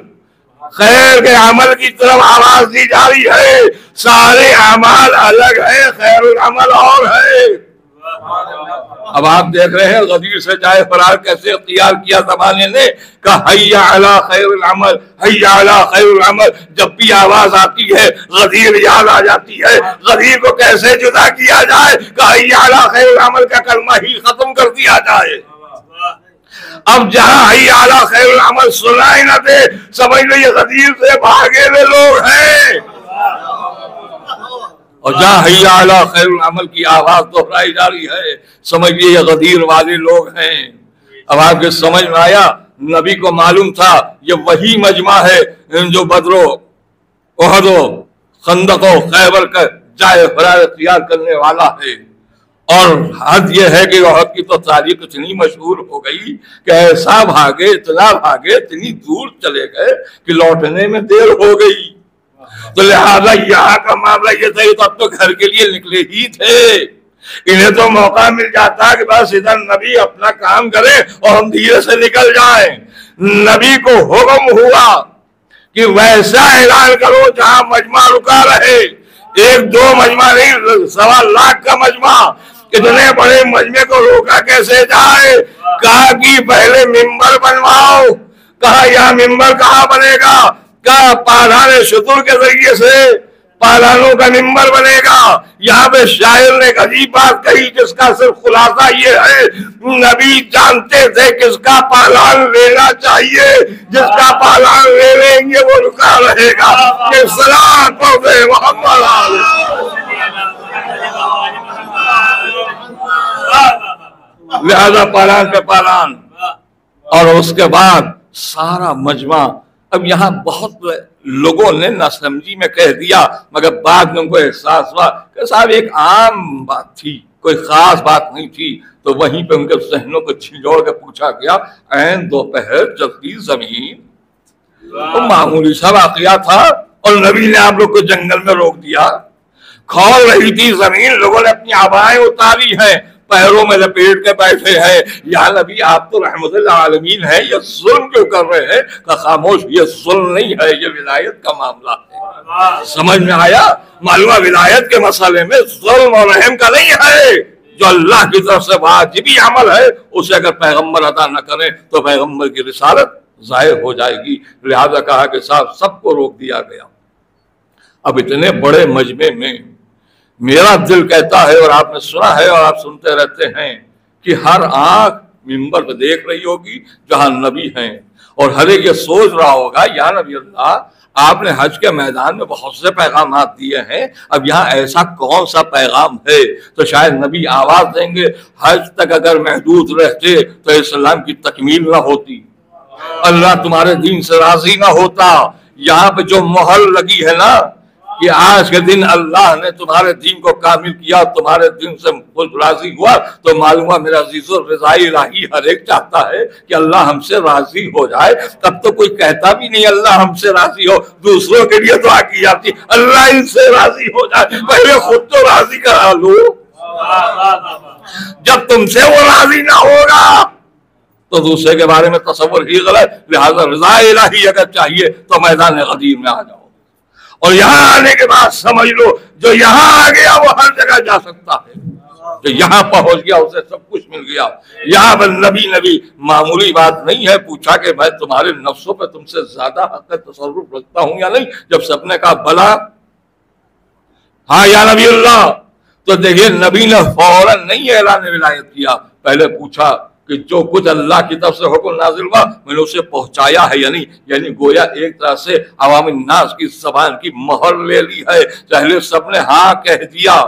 خیر کے عمل کی طرف آواز دی جا رہی ہے. سارے اعمال الگ ہے, خیر العمل اور ہے. اب آپ دیکھ رہے ہیں غدیر سے جائے فرار کیسے اختیار کیا زمانے نے, کہ حیا علی خیر العمل, حیا علی خیر العمل. جب بھی آواز آتی ہے غدیر یاد آ جاتی ہے. غدیر کو کیسے جدا کیا جائے کہ حیا علی خیر العمل کا کلمہ ہی ختم کر دیا جائے. اب جہاں حیا علی خیر العمل سنائی نہ دے, سمجھ لو یہ غدیر سے بھاگے ہوئے لوگ ہیں. اور جہاں حیا علی خیر العمل کی آواز دہرائی جا رہی ہے, سمجھئے یہ غدیر والے لوگ ہیں. اب آپ کے سمجھ میں آیا, نبی کو معلوم تھا یہ وہی مجمع ہے جو بدر و احد و خندق و خیبر کا جائے فرار اختیار کرنے والا ہے. اور حد یہ ہے کہ احد کی تو تاریخ اتنی مشہور ہو گئی کہ ایسا بھاگے، اتنا بھاگے، اتنی دور چلے گئے کہ لوٹنے میں دیر ہو گئی. تو لہذا یہاں کا معاملہ یہ تھا، تو اب تو گھر کے لیے نکلے ہی تھے. انہیں تو موقع مل جاتا کہ بس ادھر نبی اپنا کام کرے اور ہم دھیرے سے نکل جائیں. نبی کو حکم ہوا کہ ویسا اعلان کرو جہاں مجمع رکا رہے. 1-2 مجمع نہیں، 1.25 لاکھ کا مجمع. اتنے بڑے مجمع کو روکا کیسے جائے؟ کہا کہ پہلے ممبر بنواؤ. کہا یہاں ممبر کہاں بنے گا؟ کہا پالان شتر کے ذریعے سے پالانوں کا ممبر بنے گا. یہاں پہ شاعر نے ایک عجیب بات کہی جس کا صرف خلاصہ یہ ہے، نبی جانتے تھے کس کا پالان لینا چاہیے. جس کا پالان لے لیں گے وہ رکا رہے گا. یہ سلام پڑھے محمد لہذا پالان پہ پالان. اور اس کے بعد سارا مجمع. اب یہاں بہت لوگوں نے نہ سمجھی میں کہہ دیا، مگر بعد میں ان کو احساس ہوا کہ صاحب ایک عام بات تھی، کوئی خاص بات نہیں تھی. تو وہیں پہ ان کے ذہنوں کو چھجوڑ کے پوچھا گیا، عین دوپہر جلتی زمین. تو معمولی سا واقعہ تھا اور نبی نے آپ لوگ کو جنگل میں روک دیا. کھول رہی تھی زمین، لوگوں نے اپنی آبائیں اتاری ہیں، پیروں میں لپیٹ کے بیٹھے ہیں. یا نبی آپ تو رحمت العالمین ہیں، یہ ظلم کیوں کر رہے ہیں؟ کہ خاموش، یہ ظلم نہیں ہے، یہ ولایت کا معاملہ ہے. سمجھ میں آیا؟ معلومہ ولایت کے مسئلے میں ظلم اور رحم کا نہیں ہے. جو اللہ کی طرف سے واجبی عمل ہے اسے اگر پیغمبر ادا نہ کریں تو پیغمبر کی رسالت ضائع ہو جائے گی. لہذا کہا کہ صاحب سب کو روک دیا گیا. اب اتنے بڑے مجمع میں میرا دل کہتا ہے، اور آپ نے سنا ہے اور آپ سنتے رہتے ہیں، کہ ہر آنکھ منبر پہ دیکھ رہی ہوگی جہاں نبی ہیں، اور ہر ایک یہ سوچ رہا ہوگا یا نبی اللہ آپ نے حج کے میدان میں بہت سے پیغامات دیے ہیں، اب یہاں ایسا کون سا پیغام ہے؟ تو شاید نبی آواز دیں گے، حج تک اگر محدود رہتے تو اسلام کی تکمیل نہ ہوتی، اللہ تمہارے دین سے راضی نہ ہوتا. یہاں پہ جو مہر لگی ہے نا کہ آج کے دن اللہ نے تمہارے دین کو کامل کیا، تمہارے دین سے خود راضی ہوا، تو معلوم ہے میرا عزیز و رضائی الہی ہر ایک چاہتا ہے کہ اللہ ہم سے راضی ہو جائے. تب تو کوئی کہتا بھی نہیں اللہ ہم سے راضی ہو، دوسروں کے لیے دعا کی جاتی اللہ ان سے راضی ہو جائے. پہلے خود تو راضی کرا لو. جب تم سے وہ راضی نہ ہوگا تو دوسرے کے بارے میں تصور ہی غلط. لہذا رضا الہی اگر چاہیے تو میدان غدیر میں آ جاؤ، اور یہاں آنے کے بعد سمجھ لو جو یہاں آ گیا وہ ہر جگہ جا سکتا ہے. جو یہاں پہنچ گیا اسے سب کچھ مل گیا. یہاں پر نبی معمولی بات نہیں ہے. پوچھا کہ میں تمہارے نفسوں پہ تم سے زیادہ حق تصرف رکھتا ہوں یا نہیں؟ جب سب نے کہا بلا، ہاں یا نبی اللہ، تو دیکھیے نبی نے فوراً نہیں اعلان ولایت کیا، پہلے پوچھا کہ جو کچھ اللہ کی طرف سے حکم نازل ہوا میں نے اسے پہنچایا ہے یا نہیں. یعنی گویا ایک طرح سے عوام الناس کی زبان کی مہر لے لی ہے. پہلے سب نے ہاں کہہ دیا،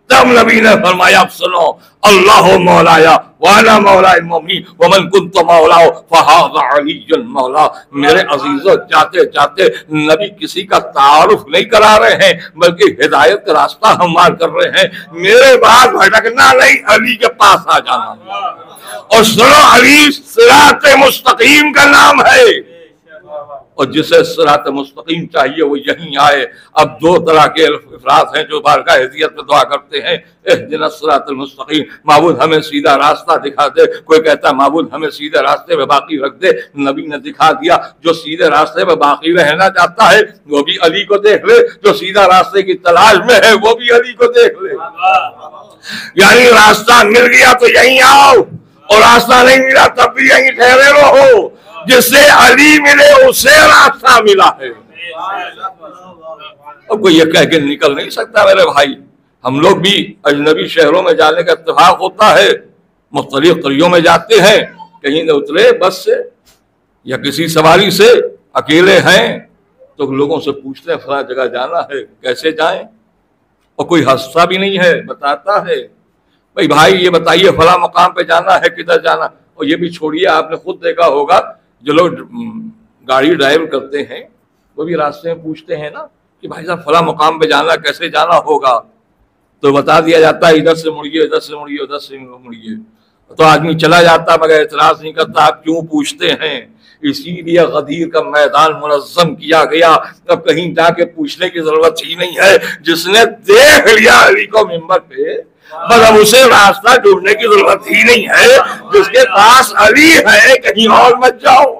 تب نبی نے فرمایا اب سنو، اللہ مولایا وانا مولا المومنین ومن کنت مولا فہذا علی مولا. میرے عزیزو، جاتے جاتے نبی کسی کا تعارف نہیں کرا رہے ہیں بلکہ ہدایت کا راستہ ہموار کر رہے ہیں. میرے بعد بھٹکنا نہیں، علی کے پاس آ جانا. اور سنو، علی صراط مستقیم کا نام ہے، اور جسے صراط مستقیم چاہیے وہ یہیں آئے. اب دو طرح کے افراد ہیں جو بارگاہ ہدیت میں دعا کرتے ہیں، اہدنا الصراط المستقیم، معبود ہمیں سیدھا راستہ دکھا دے. کوئی کہتا ہے معبود ہمیں سیدھے راستے میں باقی رکھ دے. نبی نے دکھا دیا، جو سیدھے راستے میں باقی رہنا چاہتا ہے وہ بھی علی کو دیکھ لے، جو سیدھا راستے کی تلاش میں ہے وہ بھی علی کو دیکھ لے. یعنی راستہ مل گیا تو یہیں آؤ، اور راستہ نہیں ملا تب بھی یہیں ٹھہرے رہو. جس سے علی ملے اسے راستہ ملا ہے. اور کوئی یہ کہہ کے نکل نہیں سکتا میرے بھائی. ہم لوگ بھی اجنبی شہروں میں جانے کا اتفاق ہوتا ہے، مختلف قریوں میں جاتے ہیں، کہیں نہ اترے بس سے یا کسی سواری سے، اکیلے ہیں تو لوگوں سے پوچھتے ہیں فلاں جگہ جانا ہے کیسے جائیں، اور کوئی ہنستا بھی نہیں ہے، بتاتا ہے بھائی یہ بتائیے فلاں مقام پہ جانا ہے کدھر جانا. اور یہ بھی چھوڑیے، آپ نے خود دیکھا ہوگا جو لوگ گاڑی ڈرائیو کرتے ہیں وہ بھی راستے میں پوچھتے ہیں نا کہ بھائی صاحب فلاں مقام پہ جانا، کیسے جانا ہوگا، تو بتا دیا جاتا ہے ادھر سے مڑیے، ادھر سے مڑیے، ادھر سے مڑیے، تو آدمی چلا جاتا مگر اعتراض نہیں کرتا. آپ کیوں پوچھتے ہیں؟ اسی لیے غدیر کا میدان منظم کیا گیا. اب کہیں جا کے پوچھنے کی ضرورت ہی نہیں ہے. جس نے دیکھ لیا علی کو ممبر پہ، بس اب اسے راستہ ڈھونڈنے کی ضرورت ہی نہیں ہے. جس کے پاس علی ہے کہیں اور مت جاؤ.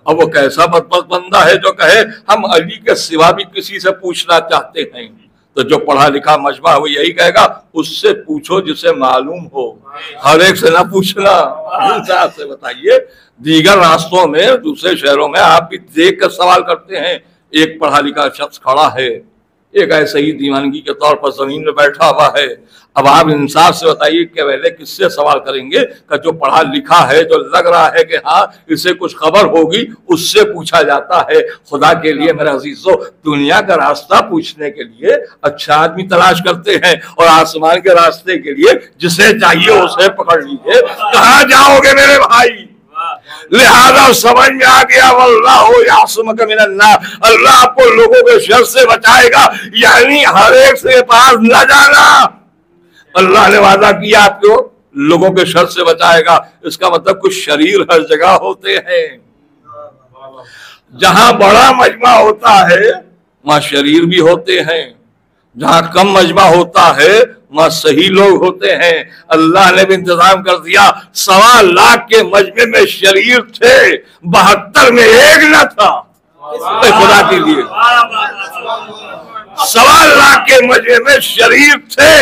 اب وہ کیسا بدبخت بندہ ہے جو کہے ہم علی کے سوا بھی کسی سے پوچھنا چاہتے ہیں. تو جو پڑھا لکھا مجمع وہ یہی کہے گا اس سے پوچھو جسے معلوم ہو، ہر ایک سے نہ پوچھنا. انصاف سے بتائیے، دیگر راستوں میں دوسرے شہروں میں آپ بھی دیکھ کر سوال کرتے ہیں. ایک پڑھا لکھا شخص کھڑا ہے، ایک ایسے ہی دیوانگی کے طور پر زمین میں بیٹھا ہوا ہے. اب آپ انصاف سے بتائیے کہ پہلے کس سے سوال کریں گے؟ کہ جو پڑھا لکھا ہے، جو لگ رہا ہے کہ ہاں اسے کچھ خبر ہوگی، اس سے پوچھا جاتا ہے. خدا کے لیے میرے عزیزو، دنیا کا راستہ پوچھنے کے لیے اچھا آدمی تلاش کرتے ہیں، اور آسمان کے راستے کے لیے جسے چاہیے اسے پکڑ لیجیے. کہاں جاؤ گے میرے بھائی؟ لہذا سمجھ میں آ گیا واللہ یعصمک من الناس، اللہ آپ کو لوگوں کے شر سے بچائے گا. یعنی ہر ایک سے پاس نہ جانا. اللہ نے وعدہ کیا آپ کو لوگوں کے شر سے بچائے گا. اس کا مطلب کچھ شریر ہر جگہ ہوتے ہیں. جہاں بڑا مجمع ہوتا ہے وہاں شریر بھی ہوتے ہیں، جہاں کم مجمع ہوتا ہے وہاں صحیح لوگ ہوتے ہیں. اللہ نے بھی انتظام کر دیا. 1.25 لاکھ کے مجمع میں شریر تھے، 72 میں ایک نہ تھا. خدا کے لیے 1.25 لاکھ کے مجمع میں شریر تھے،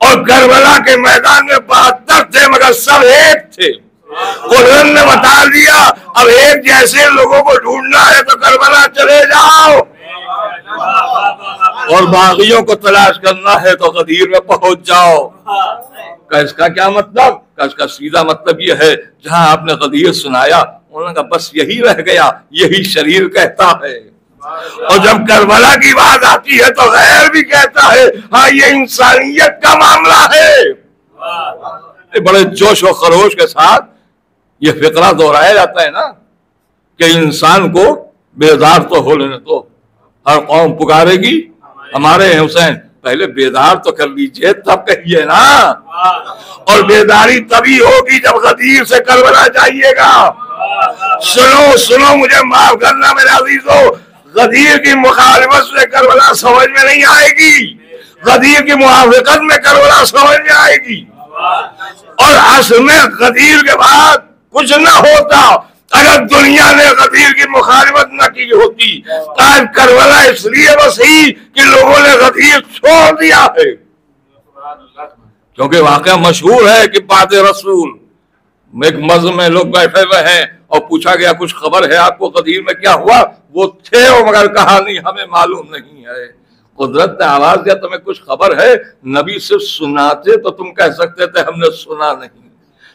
اور کربلا کے میدان میں 72 تھے مگر سب ایک تھے. قرآن نے بتا دیا اب ایک جیسے لوگوں کو ڈھونڈنا ہے تو کربلا چلے جاؤ، اور باغیوں کو تلاش کرنا ہے تو غدیر میں پہنچ جاؤ. کہ اس کا کیا مطلب؟ کہ اس کا سیدھا مطلب یہ ہے جہاں آپ نے غدیر سنایا انہوں نے کہا بس یہی رہ گیا، یہی شریر کہتا ہے. اور جب کربلا کی بات آتی ہے تو غیر بھی کہتا ہے ہاں یہ انسانیت کا معاملہ ہے. بڑے جوش و خروش کے ساتھ یہ فقرہ دہرایا جاتا ہے نا کہ انسان کو بیدار تو ہو لینے دو. ہر قوم پکارے گی ہمارے حسین، پہلے بیدار تو کر لیجئے تب کہیے نا. اور بیداری تبھی ہوگی جب غدیر سے کربلا جائیے گا. سنو مجھے معاف کرنا میرے عزیزو، غدیر کی مخالفت سے کربلا سمجھ میں نہیں آئے گی، غدیر کی موافقت میں کربلا سمجھ میں آئے گی. اور اصل میں غدیر کے بعد کچھ نہ ہوتا اگر دنیا نے غدیر کی مخالفت نہ کی ہوتی. آج کربلا اس لیے وسیع کہ لوگوں نے غدیر چھوڑ دیا ہے. کیونکہ واقعہ مشہور ہے کہ بعد رسول ایک مذہب میں لوگ بیٹھے ہوئے ہیں اور پوچھا گیا کچھ خبر ہے آپ کو غدیر میں کیا ہوا؟ وہ تھے مگر کہا نہیں ہمیں معلوم نہیں ہے. قدرت نے آواز دیا تمہیں کچھ خبر ہے؟ نبی صرف سناتے تو تم کہہ سکتے تھے ہم نے سنا نہیں.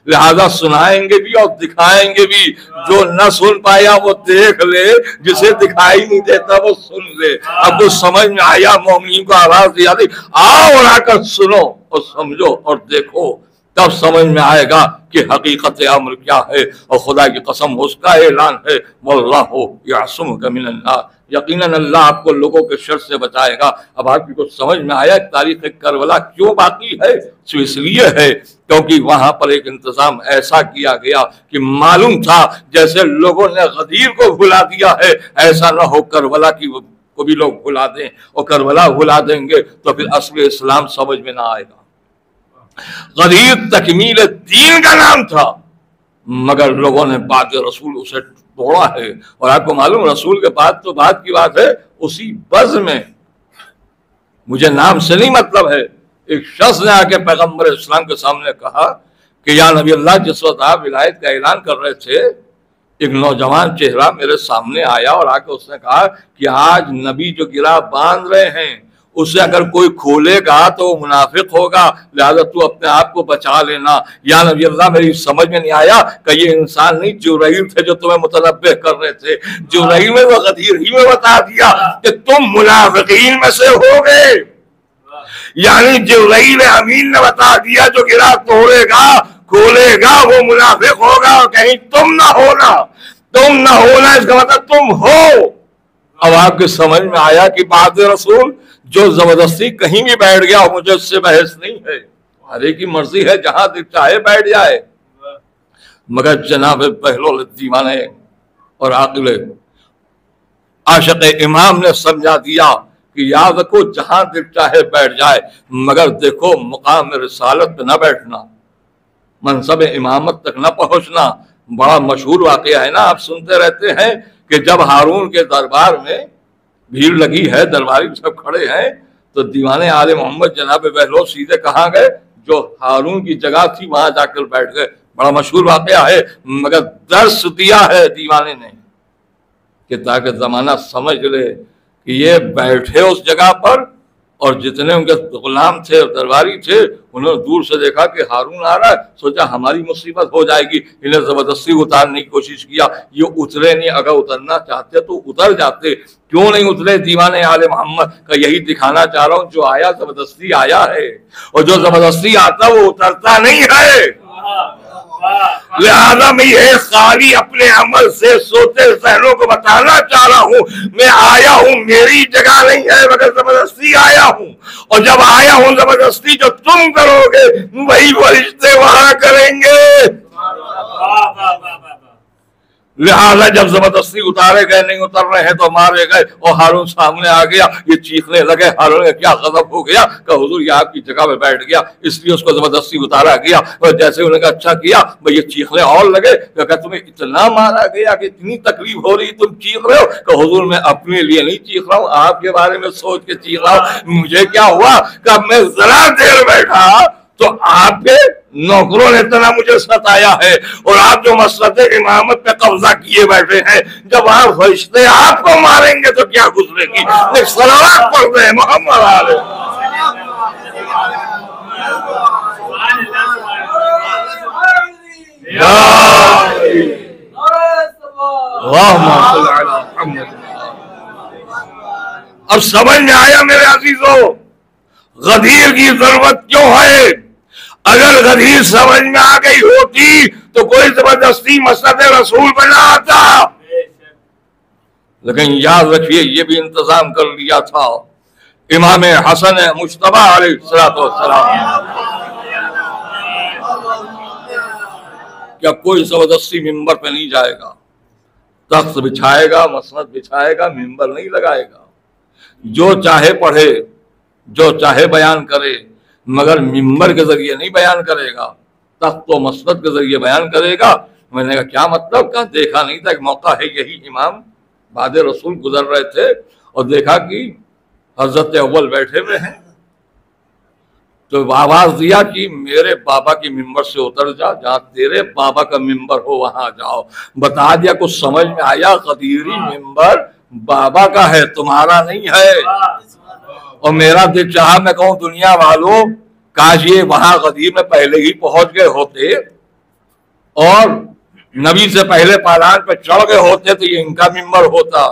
لہذا سنائیں گے بھی اور دکھائیں گے بھی. جو نہ سن پایا وہ دیکھ لے، جسے دکھائی نہیں دیتا وہ سن لے. اب کچھ سمجھ میں آیا مومنین کو آواز دیا دی آؤ اور آ کر سنو اور سمجھو اور دیکھو، تب سمجھ میں آئے گا کہ حقیقت امر کیا ہے. اور خدا کی قسم اس کا اعلان ہے واللہ یعصمک من الناس، یقیناً اللہ آپ کو لوگوں کے شر سے بچائے گا. اب آپ کی کچھ سمجھ میں آیا تاریخ کربلا کیوں باقی ہے؟ اس لیے ہے کیونکہ وہاں پر ایک انتظام ایسا کیا گیا کہ معلوم تھا جیسے لوگوں نے غدیر کو بھلا دیا ہے ایسا نہ ہو کربلا کی کو بھی لوگ بھلا دیں، اور کربلا بھلا دیں گے تو پھر اصل اسلام سمجھ میں نہ آئے گا. غدیر تکمیل دین کا نام تھا مگر لوگوں نے بعد رسول اسے توڑا ہے. اور آپ کو معلوم رسول کے بعد تو بات کی بات ہے اسی بز میں، مجھے نام سے نہیں مطلب ہے، ایک شخص نے آ کے پیغمبر اسلام کے سامنے کہا کہ یا نبی اللہ جس وقت آپ ولایت کا اعلان کر رہے تھے ایک نوجوان چہرہ میرے سامنے آیا اور آ کے اس نے کہا کہ آج نبی جو گرا باندھ رہے ہیں اسے اگر کوئی کھولے گا تو وہ منافق ہوگا، لہذا تو اپنے آپ کو بچا لینا. یا نبی اللہ میری سمجھ میں نہیں آیا کہ یہ انسان نہیں جبرائیل تھے جو تمہیں متنبہ کر رہے تھے. جبرائیل میں وہ غدیر ہی میں بتا دیا کہ تم منافقین میں سے ہو گئے. یعنی جبرائیل امین نے بتا دیا جو گرا توڑے گا کھولے گا وہ منافق ہوگا، اور کہیں تم نہ ہونا. تم نہ ہونا اس کا مطلب تم ہو. اب آپ کے سمجھ میں آیا کہ بات رسول جو زبردستی کہیں بھی بیٹھ گیا مجھے اس سے بحث نہیں ہے، ہر ایک کی مرضی ہے جہاں دل چاہے بیٹھ جائے، مگر جناب بہلول دیوانے اور عاقل عاشق امام نے سمجھا دیا کہ یاد رکھو جہاں دل چاہے بیٹھ جائے، مگر دیکھو مقام رسالت پہ نہ بیٹھنا، منصب امامت تک نہ پہنچنا۔ بڑا مشہور واقعہ ہے نا، آپ سنتے رہتے ہیں کہ جب ہارون کے دربار میں بھیڑ لگی ہے، درباری سب کھڑے ہیں، تو دیوانے آل محمد جناب بہلول سیدھے کہاں گئے؟ جو ہارون کی جگہ تھی وہاں جا کر بیٹھ گئے۔ بڑا مشہور واقعہ ہے، مگر درس دیا ہے دیوانے نے کہ تاکہ زمانہ سمجھ لے کہ یہ بیٹھے اس جگہ پر، اور جتنے ان کے غلام تھے اور درباری تھے انہوں نے دور سے دیکھا کہ ہارون آ رہا ہے، سوچا ہماری مصیبت ہو جائے گی، انہیں زبردستی اتارنے کی کوشش کیا، یہ اترے نہیں، اگر اترنا چاہتے تو اتر جاتے، کیوں نہیں اترے؟ دیوانے آل محمد کا یہی دکھانا چاہ رہا ہوں، جو آیا زبردستی آیا ہے، اور جو زبردستی آتا وہ اترتا نہیں ہے۔ لہذا میں یہ خالی اپنے عمل سے سوتے ذہنوں کو بتانا چاہ رہا ہوں، میں آیا ہوں، میری جگہ نہیں ہے، مگر زبردستی آیا ہوں، اور جب آیا ہوں زبردستی جو تم کرو گے وہی فرشتے وہاں کریں گے۔ لہذا جب زبردستی اتارے گئے، نہیں اتر رہے ہیں تو مارے گئے، اور ہارون سامنے آ گیا، یہ چیخنے لگے، ہارون کا کیا غضب ہو گیا کہ حضور یہ آپ کی جگہ پہ بیٹھ گیا، اس لیے اس کو زبردستی اتارا گیا، اور جیسے انہوں نے کہا اچھا کیا، یہ چیخنے اور لگے کہ تمہیں اتنا مارا گیا کہ اتنی تکلیف ہو رہی تم چیخ رہے ہو، کہ حضور میں اپنے لیے نہیں چیخ رہا ہوں، آپ کے بارے میں سوچ کے چیخ رہا ہوں۔ مجھے کیا ہوا کہ میں ذرا دیر بیٹھا تو آپ کے نوکروں نے اتنا مجھے ستایا ہے، اور آپ جو مسلط امامت پہ قبضہ کیے بیٹھے ہیں، جب آپ فرشتے آپ کو ماریں گے تو کیا گزرے گی؟ صلوات پڑھ دیں محمد علیہ۔ اب سمجھ میں آیا میرے عزیزوں غدیر کی ضرورت کیوں ہے؟ اگر غدیر سمجھ میں آ گئی ہوتی تو کوئی زبردستی مسند رسول بنا آتا، لیکن یاد رکھیے یہ بھی انتظام کر لیا تھا امام حسن مجتبی علیہ السلام، کیا کوئی زبردستی ممبر پہ نہیں جائے گا، تخت بچھائے گا، مسند بچھائے گا، ممبر نہیں لگائے گا، جو چاہے پڑھے، جو چاہے بیان کرے، مگر ممبر کے ذریعے نہیں بیان کرے گا، تخت و مسند کے ذریعے بیان کرے گا۔ میں نے کہا کیا مطلب؟ کا دیکھا نہیں تھا، ایک موقع ہے یہی امام بعد رسول گزر رہے تھے اور دیکھا کہ حضرت اول بیٹھے ہوئے ہیں، تو آواز دیا کہ میرے بابا کی ممبر سے اتر جا، جہاں تیرے بابا کا ممبر ہو وہاں جاؤ۔ بتا دیا، کچھ سمجھ میں آیا؟ قدیری ممبر بابا کا ہے، تمہارا نہیں ہے۔ اور میرا دل چاہا میں کہوں دنیا والوں کاش یہ وہاں غدیر میں پہلے ہی پہنچ گئے ہوتے اور نبی سے پہلے پالان پہ چڑھ گئے ہوتے تو یہ ان کا ممبر ہوتا۔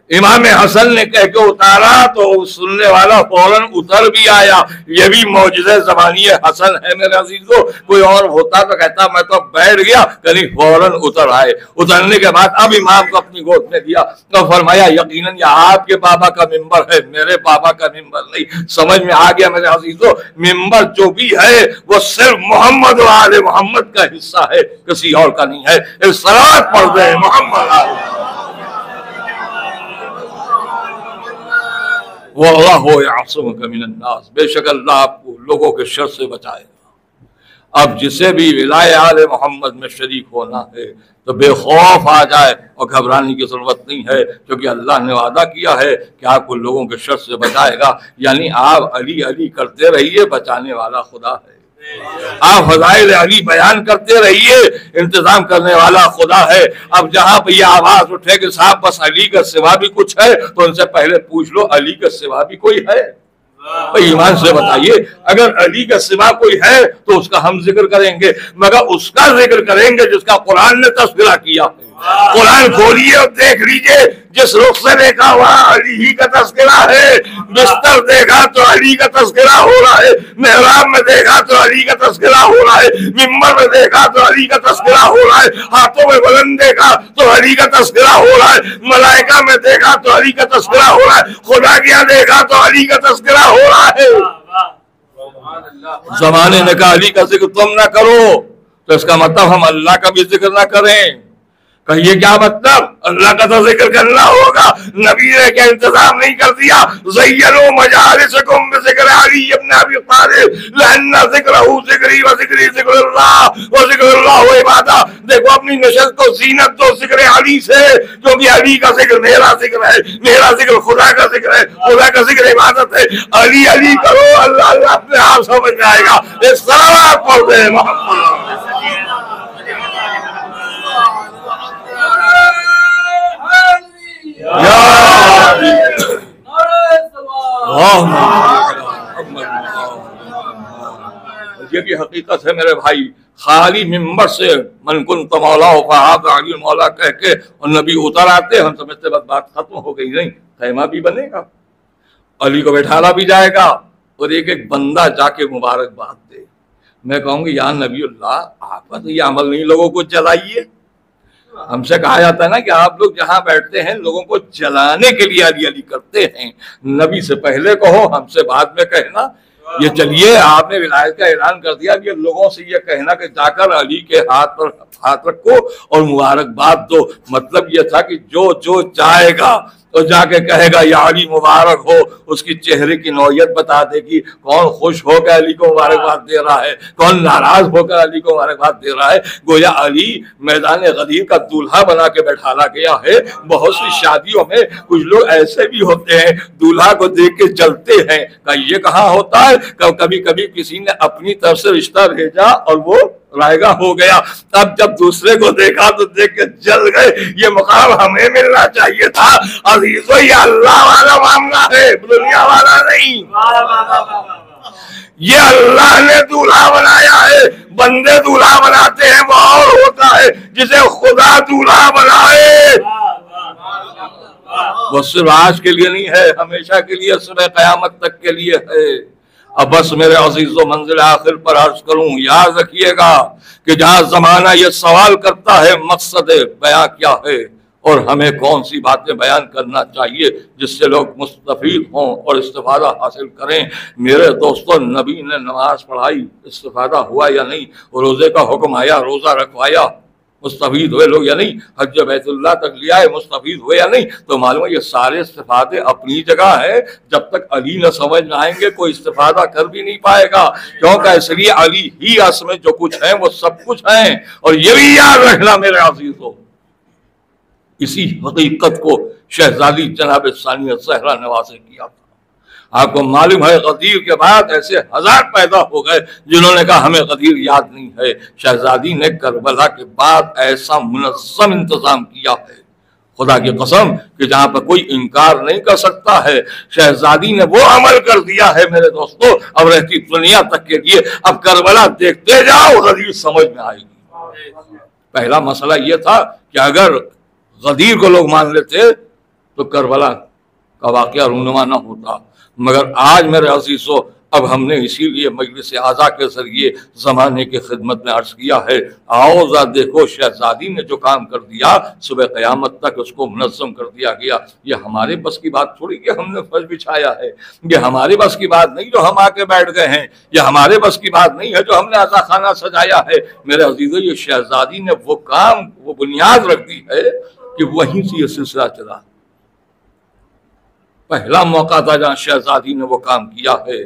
امام حسن نے کہہ کے اتارا تو سننے والا فوراً اتر بھی آیا۔ یہ بھی معجزہ زبانی حسن ہے میرے عزیزو، کوئی اور ہوتا تو کہتا میں تو بیٹھ گیا، کہیں فوراً اتر آئے۔ اترنے کے بعد اب امام کو اپنی گود میں دیا تو فرمایا یقیناً یہ آپ کے بابا کا ممبر ہے، میرے بابا کا ممبر نہیں۔ سمجھ میں آ گیا میرے عزیزو، ممبر جو بھی ہے وہ صرف محمد و آل محمد کا حصہ ہے، کسی اور کا نہیں ہے۔ صلوات پڑھ دیں محمد آل وَاللَّهُ يَعْصِمُكَ مِنَ النَّاسِ، بے شک اللہ آپ کو لوگوں کے شر سے بچائے گا۔ اب جسے بھی ولائے آل محمد میں شریک ہونا ہے تو بے خوف آ جائے اور گھبرانے کی ضرورت نہیں ہے، کیونکہ اللہ نے وعدہ کیا ہے کہ آپ کو لوگوں کے شر سے بچائے گا۔ یعنی آپ علی علی کرتے رہیے، بچانے والا خدا ہے۔ آپ فضائل علی بیان کرتے رہیے، انتظام کرنے والا خدا ہے۔ اب جہاں پہ یہ آواز اٹھے کہ صاحب بس علی کا سوا بھی کچھ ہے، تو ان سے پہلے پوچھ لو علی کا سوا بھی کوئی ہے؟ ایمان سے بتائیے، اگر علی کا سوا کوئی ہے تو اس کا ہم ذکر کریں گے، مگر اس کا ذکر کریں گے جس کا قرآن نے تذکرہ کیا ہے۔ قرآن کھولیے اور دیکھ لیجئے، جس رخ سے دیکھا وہاں علی ہی کا تذکرہ ہے، بستر دیکھا تو علی کا تذکرہ ہو رہا ہے، محراب میں دیکھا تو علی کا تذکرہ ہو رہا ہے، ممبر میں دیکھا تو علی کا تذکرہ ہو رہا ہے، ہاتھوں میں بلند دیکھا تو علی کا تذکرہ ہو رہا ہے، ملائکہ میں دیکھا تو علی کا تذکرہ ہو رہا ہے، خدا کیا دیکھا تو علی کا تذکرہ ہو رہا ہے۔ زمانے نے کہا علی کا ذکر تم نہ کرو، تو اس کا مطلب ہم اللہ کا بھی ذکر نہ کریں۔ کہیے کیا مطلب؟ اللہ کا تو ذکر کرنا ہوگا۔ نبی نے کیا انتظام نہیں کر دیا؟ زینوا مجالسکم بذکر علی ابن ابی طالب لأن ذکرہ ذکری و ذکری ذکر اللہ و ذکر اللہ عبادہ۔ دیکھو اپنی نشست کو زینت دو ذکر علی سے، کیونکہ علی کا ذکر میرا ذکر ہے، میرا ذکر خدا کا ذکر ہے، خدا کا ذکر عبادت ہے۔ علی علی کرو، اللہ اللہ اپنے آپ سمجھ میں آئے گا۔ اس صلوات پڑھ دے محمد۔ یہ بھی حقیقت ہے میرے بھائی، خالی ممبر سے من کنت مولا فہذا علی مولا کہہ کے اور نبی اتر آتے، ہم سمجھتے بس بات ختم ہو گئی۔ نہیں، خیمہ بھی بنے گا، علی کو بٹھانا بھی جائے گا، اور ایک ایک بندہ جا کے مبارکباد دے۔ میں کہوں گی یا نبی اللہ، آپ کا تو یہ عمل نہیں، لوگوں کو جلائیے۔ ہم سے کہا جاتا ہے نا کہ آپ لوگ جہاں بیٹھتے ہیں لوگوں کو جلانے کے لیے علی علی کرتے ہیں، نبی سے پہلے کہو، ہم سے بعد میں کہنا۔ یہ چلیے آپ نے ولایت کا اعلان کر دیا، یہ لوگوں سے یہ کہنا کہ جا کر علی کے ہاتھ پر ہاتھ رکھو اور مبارکباد دو، مطلب یہ تھا کہ جو جائے گا تو جا کے کہے گا یا علی مبارک ہو، اس کی چہرے کی نوعیت بتا دے گی، کون خوش ہو کر علی کو مبارکباد دے رہا ہے، کون ناراض ہو کر علی کو مبارکباد دے رہا ہے۔ گویا علی میدان غدیر کا دولہا بنا کے بیٹھالا گیا ہے۔ بہت سی شادیوں میں کچھ لوگ ایسے بھی ہوتے ہیں، دولہا کو دیکھ کے جلتے ہیں۔ یہ کہاں ہوتا ہے؟ کبھی کبھی کسی نے اپنی طرف سے رشتہ بھیجا اور وہ رائگاں ہو گیا، اب جب دوسرے کو دیکھا تو دیکھ کے جل گئے۔ یہ مقام ہمیں ملنا چاہیے تھا۔ عزیزو یہ اللہ والا معاملہ ہے، دنیا والا نہیں۔ یہ اللہ نے دولہا بنایا ہے، بندے دولہا بناتے ہیں وہ اور ہوتا ہے، جسے خدا دولہا بنائے وہ صرف آج کے لیے نہیں ہے، ہمیشہ کے لیے، صبح قیامت تک کے لیے ہے۔ اب بس میرے عزیزو منزل آخر پر عرض کروں، یاد رکھیے گا کہ جہاں زمانہ یہ سوال کرتا ہے مقصد بیان کیا ہے اور ہمیں کون سی باتیں بیان کرنا چاہیے جس سے لوگ مستفید ہوں اور استفادہ حاصل کریں۔ میرے دوستو، نبی نے نماز پڑھائی، استفادہ ہوا یا نہیں؟ روزے کا حکم آیا، روزہ رکھوایا، مستفید ہوئے لوگ یا نہیں؟ حج بیت اللہ تک لے آئے، مستفید ہوئے یا نہیں؟ تو معلوم ہے یہ سارے استفادے اپنی جگہ ہے۔ جب تک علی نہ سمجھ نہ آئیں گے کوئی استفادہ کر بھی نہیں پائے گا، کیونکہ اس لیے علی ہی اصل میں جو کچھ ہے وہ سب کچھ ہیں۔ اور یہ بھی یاد رکھنا میرے عزیزو، اسی حقیقت کو شہزادی جناب ثانیہ زہرا نواز نے کیا تھا۔ آپ کو معلوم ہے غدیر کے بعد ایسے ہزار پیدا ہو گئے جنہوں نے کہا ہمیں غدیر یاد نہیں ہے۔ شہزادی نے کربلا کے بعد ایسا منظم انتظام کیا ہے، خدا کی قسم، کہ جہاں پر کوئی انکار نہیں کر سکتا ہے۔ شہزادی نے وہ عمل کر دیا ہے میرے دوستو، اب رہتی دنیا تک کے لیے۔ اب کربلا دیکھتے جاؤ، غدیر سمجھ میں آئے گی۔ پہلا مسئلہ یہ تھا کہ اگر غدیر کو لوگ مان لیتے تو کربلا کا واقعہ رونما نہ ہوتا، مگر آج میرے عزیزو اب ہم نے اسی لیے مجلس اعضا کے ذریعے زمانے کی خدمت میں عرض کیا ہے، آؤ ذرا دیکھو شہزادی نے جو کام کر دیا، صبح قیامت تک اس کو منظم کر دیا گیا۔ یہ ہمارے بس کی بات تھوڑی کہ ہم نے فرش بچھایا ہے، یہ ہمارے بس کی بات نہیں جو ہم آ کے بیٹھ گئے ہیں، یہ ہمارے بس کی بات نہیں ہے جو ہم نے عزا خانہ سجایا ہے۔ میرے عزیزو، یہ شہزادی نے وہ کام، وہ بنیاد رکھ دی ہے کہ وہیں سے یہ سلسلہ چلا۔ پہلا موقع تھا جہاں شہزادی نے وہ کام کیا ہے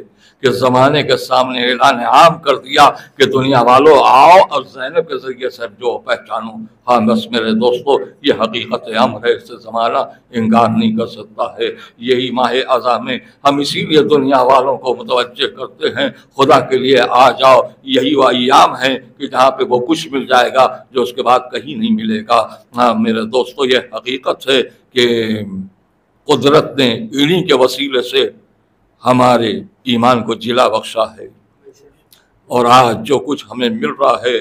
کہ زمانے کے سامنے اعلان عام کر دیا کہ دنیا والو آؤ اور زینب کے ذریعے سے جو پہچانو۔ ہاں بس میرے دوستو، یہ حقیقت امر ہے، اس سے زمانہ انکار نہیں کر سکتا ہے۔ یہی ماہ اعضا میں ہم اسی لیے دنیا والوں کو متوجہ کرتے ہیں، خدا کے لیے آ جاؤ۔ یہی وہ ایام ہیں کہ جہاں پہ وہ کچھ مل جائے گا جو اس کے بعد کہیں نہیں ملے گا۔ ہاں میرے دوستو، یہ حقیقت ہے کہ قدرت نے انہی کے وسیلے سے ہمارے ایمان کو جلا بخشا ہے، اور آج جو کچھ ہمیں مل رہا ہے،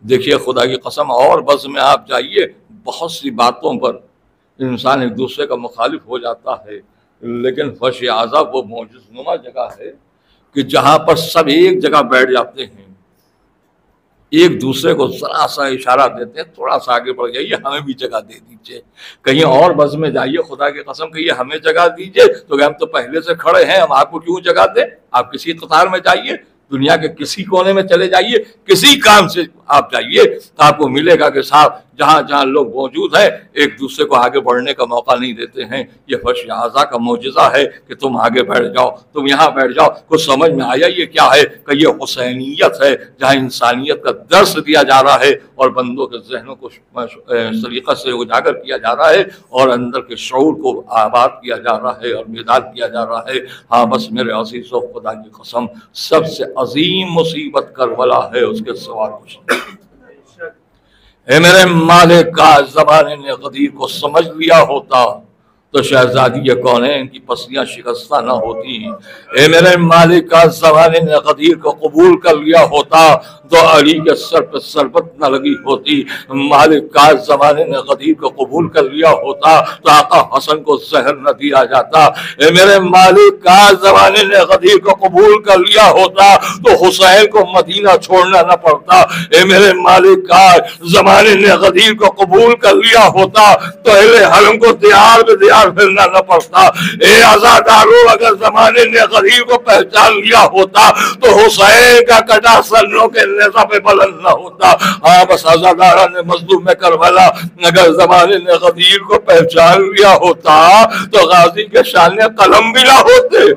دیکھیے خدا کی قسم، اور بز میں آپ جائیے، بہت سی باتوں پر انسان ایک دوسرے کا مخالف ہو جاتا ہے، لیکن فرش اعظم وہ معجز نما جگہ ہے کہ جہاں پر سب ایک جگہ بیٹھ جاتے ہیں، ایک دوسرے کو ذرا سا اشارہ دیتے ہیں، تھوڑا سا آگے بڑھ جائیے، ہمیں بھی جگہ دے دیجیے، کہیں اور بس میں جائیے، خدا کی قسم کہیے ہمیں جگہ دیجیے، تو کہ ہم تو پہلے سے کھڑے ہیں، ہم آپ کو کیوں جگہ دیں؟ آپ کسی قطار میں جائیے، دنیا کے کسی کونے میں چلے جائیے، کسی کام سے آپ جائیے، آپ کو ملے گا کہ صاحب جہاں جہاں لوگ موجود ہیں ایک دوسرے کو آگے بڑھنے کا موقع نہیں دیتے ہیں۔ یہ فرش اعضا کا معجزہ ہے کہ تم آگے بیٹھ جاؤ، تم یہاں بیٹھ جاؤ۔ کچھ سمجھ میں آیا یہ کیا ہے؟ کہ یہ حسینیت ہے، جہاں انسانیت کا درس دیا جا رہا ہے اور بندوں کے ذہنوں کو اس طریقے سے اجاگر کیا جا رہا ہے اور اندر کے شعور کو آباد کیا جا رہا ہے اور بیدار کیا جا رہا ہے۔ ہاں بس میرے عزیزو، خدا کی قسم سب سے عظیم مصیبت کربلا ہے، اس کے سوا کچھ نہیں۔ اے میرے مالک کا زمانے نے غدیر کو سمجھ لیا ہوتا تو شہزادی کونین کی پسلیاں شکستہ نہ ہوتی۔ اے میرے مالک کا زمانے نے غدیر کو قبول کر لیا ہوتا تو علی کے سر پہ سربت نہ لگی ہوتی۔ مالک کا زمانے نے غدیر کو قبول کر لیا ہوتا تو آقا حسن کو زہر نہ دیا جاتا۔ اے میرے مالک کا زمانے نے غدیر کو قبول کر لیا ہوتا تو حسین کو مدینہ چھوڑنا نہ پڑتا۔ اے میرے مالک کا زمانے نے غدیر کو قبول کر لیا ہوتا تو اہل حرم کو دیار میں دیار پھرنا نہ پڑتا۔ اے آزادارو، اگر زمانے نے غدیر کو پہچان لیا ہوتا تو حسین کا کٹا سنوں کے نیزہ پہ بلند نہ ہوتا۔ ہاں بس آزادارہ نے مظلوم کربلا اگر زمانے نے غدیر کو پہچان لیا ہوتا تو غازی کے شان قلم بھی نہ ہوتے۔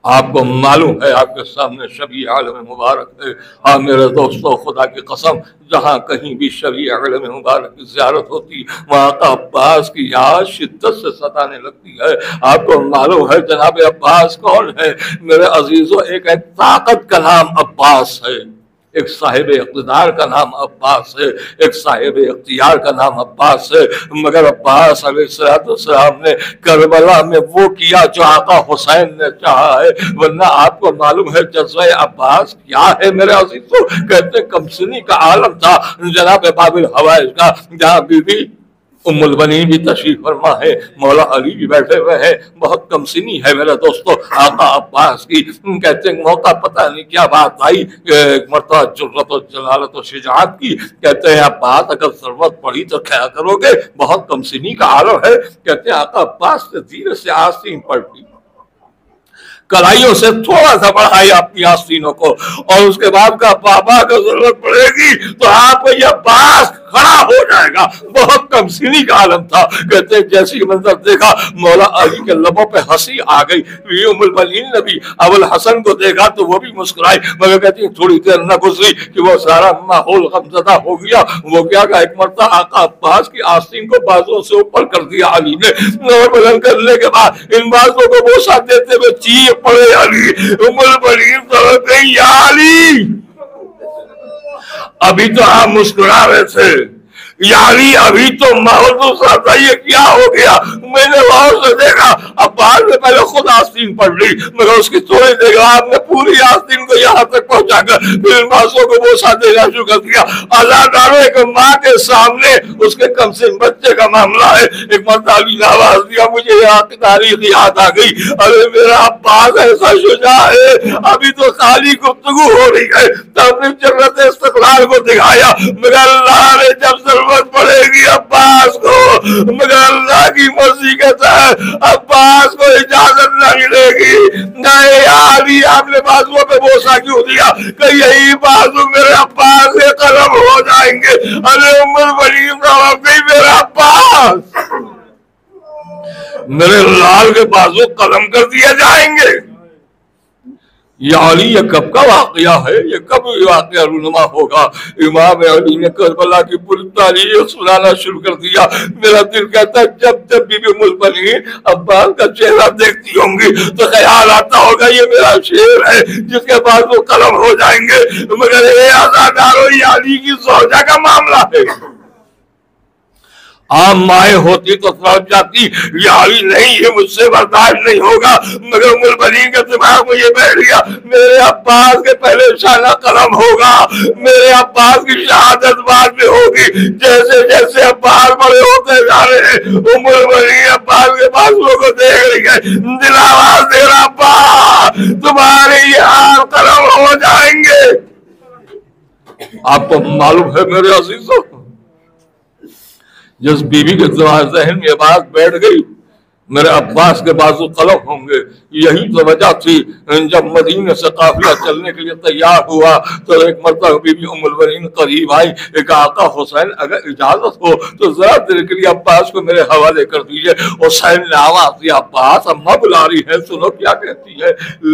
آپ کو معلوم ہے آپ کے سامنے شبیہ عالم مبارک ہے۔ ہاں میرے دوستو، خدا کی قسم جہاں کہیں بھی شبیہ عالم مبارک کی زیارت ہوتی وہاں کا عباس کی یاد شدت سے ستانے لگتی ہے۔ آپ کو معلوم ہے جناب عباس کون ہے؟ میرے عزیزو، ایک طاقت کا نام عباس ہے، ایک صاحب اقتدار کا نام عباس ہے، ایک صاحب اختیار کا نام عباس ہے، مگر عباس علیہ السلام نے کربلا میں وہ کیا جو آقا حسین نے چاہا ہے۔ ورنہ آپ کو معلوم ہے جذبہ عباس کیا ہے میرے عزیزو؟ کہتے کمسنی کا عالم تھا جناب بابل حوائج کا، جہاں بی بی ام البنین بھی تشریف فرما ہے، مولا علی بھی بیٹھے ہوئے ہیں، بہت کم سنی ہے میرے دوستو آقا عباس کی۔ کہتے ہیں موقع پتہ نہیں کیا بات آئی، ایک مرتبہ جرأت و جلالت و شجاعت کی، کہتے ہیں عباس اگر ضرورت پڑی تو کیا کرو گے؟ بہت کم سنی کا عالم ہے۔ کہتے ہیں آقا عباس نے دھیرے سے آستین پلٹی، کلائیوں سے تھوڑا سا بڑھائی اپنی آستینوں کو، اور اس کے بعد کا بابا کا ضرورت پڑے گی تو آپ کو یہ عباس کھڑا ہو جائے گا۔ بہت کم سنی کا عالم تھا۔ کہتے ہیں جیسی منظر دیکھا مولا علی کے لبوں پہ ہنسی آ گئی۔ ام البنین نے بھی ابو الحسن کو دیکھا تو وہ بھی مسکرائی، مگر کہتی ہیں تھوڑی دیر نہ گزری کہ وہ سارا ماحول غمزدہ ہو گیا۔ وہ کیا کہ ایک مرتبہ آقا عباس کی آستین کو بازوں سے اوپر کر دیا علی نے، اور بلند کرنے کے بعد ان بازوں کو بوسہ دیتے ہوئے چیخ پڑے علی۔ ام البنین تو گئی یا علی، ابھی تو آپ مسکرا رہے تھے، یعنی ابھی تو ماحول دوسرا تھا، یہ کیا ہو گیا؟ میں نے غور سے دیکھا عباس نے پہلے خود آستین پڑھ لی، مگر اس کی تھوڑی دیر آپ نے پوری آستین کو یہاں تک پہنچا کر پھر ان بازوں کو بوسہ دینا شروع کر دیا۔ آزادارو، ایک ماں کے سامنے اس کے کم سے بچے کا معاملہ ہے۔ ایک مرتبہ علی نے آواز دیا، مجھے یہاں کی تاریخ یاد آ گئی، ارے میرا عباس ایسا شجاع ہے، ابھی تو خالی گفتگو ہو رہی ہے تو اپنی جرأت استقلال کو دکھایا، مگر اللہ نے جب ضرورت پڑے گی عباس کو، مگر اللہ کی مرضی کے تحت عباس کو اجازت نہ ملے گی۔ نہیں علی، آپ نے بازو پہ بوسہ کیوں دیا؟ کہ یہی بازو میرے عباس سے قلم ہو جائیں گے۔ ارے ام البنین صاحب گئی میرا عباس، میرے لال کے بازو قلم کر دیے جائیں گے۔ یا علی، یہ کب کا واقعہ ہے؟ یہ کب واقعہ رونما ہوگا؟ امام علی نے کربلا کی پوری تاریخ سنانا شروع کر دیا۔ میرا دل کہتا ہے جب جب بی بی ام البنین عباس کا چہرہ دیکھتی ہوں گی تو خیال آتا ہوگا یہ میرا شیر ہے جس کے بعد وہ قلم ہو جائیں گے، مگر اے آزادارو، یہ علی کی زوجہ کا معاملہ ہے۔ عام مائیں ہوتی تو سمجھ جاتی یاری نہیں یہ مجھ سے برداشت نہیں ہوگا، مگر ام البنین کے دماغ میں یہ بیٹھ گیا میرے عباس کے پہلے شانہ قلم ہوگا، میرے عباس کی شہادت بعد میں ہوگی۔ جیسے جیسے عباس بڑے ہوتے جا رہے ہیں ام البنین عباس کے پاس کو دیکھ رہی ہے، دل آواز دے رہا عباس تمہارے یہ حال قلم ہو جائیں گے۔ آپ کو معلوم ہے میرے عزیزوں، جس بیوی کے ذہن میں یہ بات بیٹھ گئی میرے عباس کے بازو قلم ہوں گے، یہی تو وجہ تھی جب مدینے سے قافلہ چلنے کے لیے تیار ہوا تو ایک مرتبہ بی بی ام البنین قریب آئی، ایک آقا حسین اگر اجازت ہو تو ذرا دیر کے لیے عباس کو میرے حوالے کر دیجئے۔ حسین نے آواز دیا عباس اماں بلا رہی ہے، سنو کیا کہتی ہے،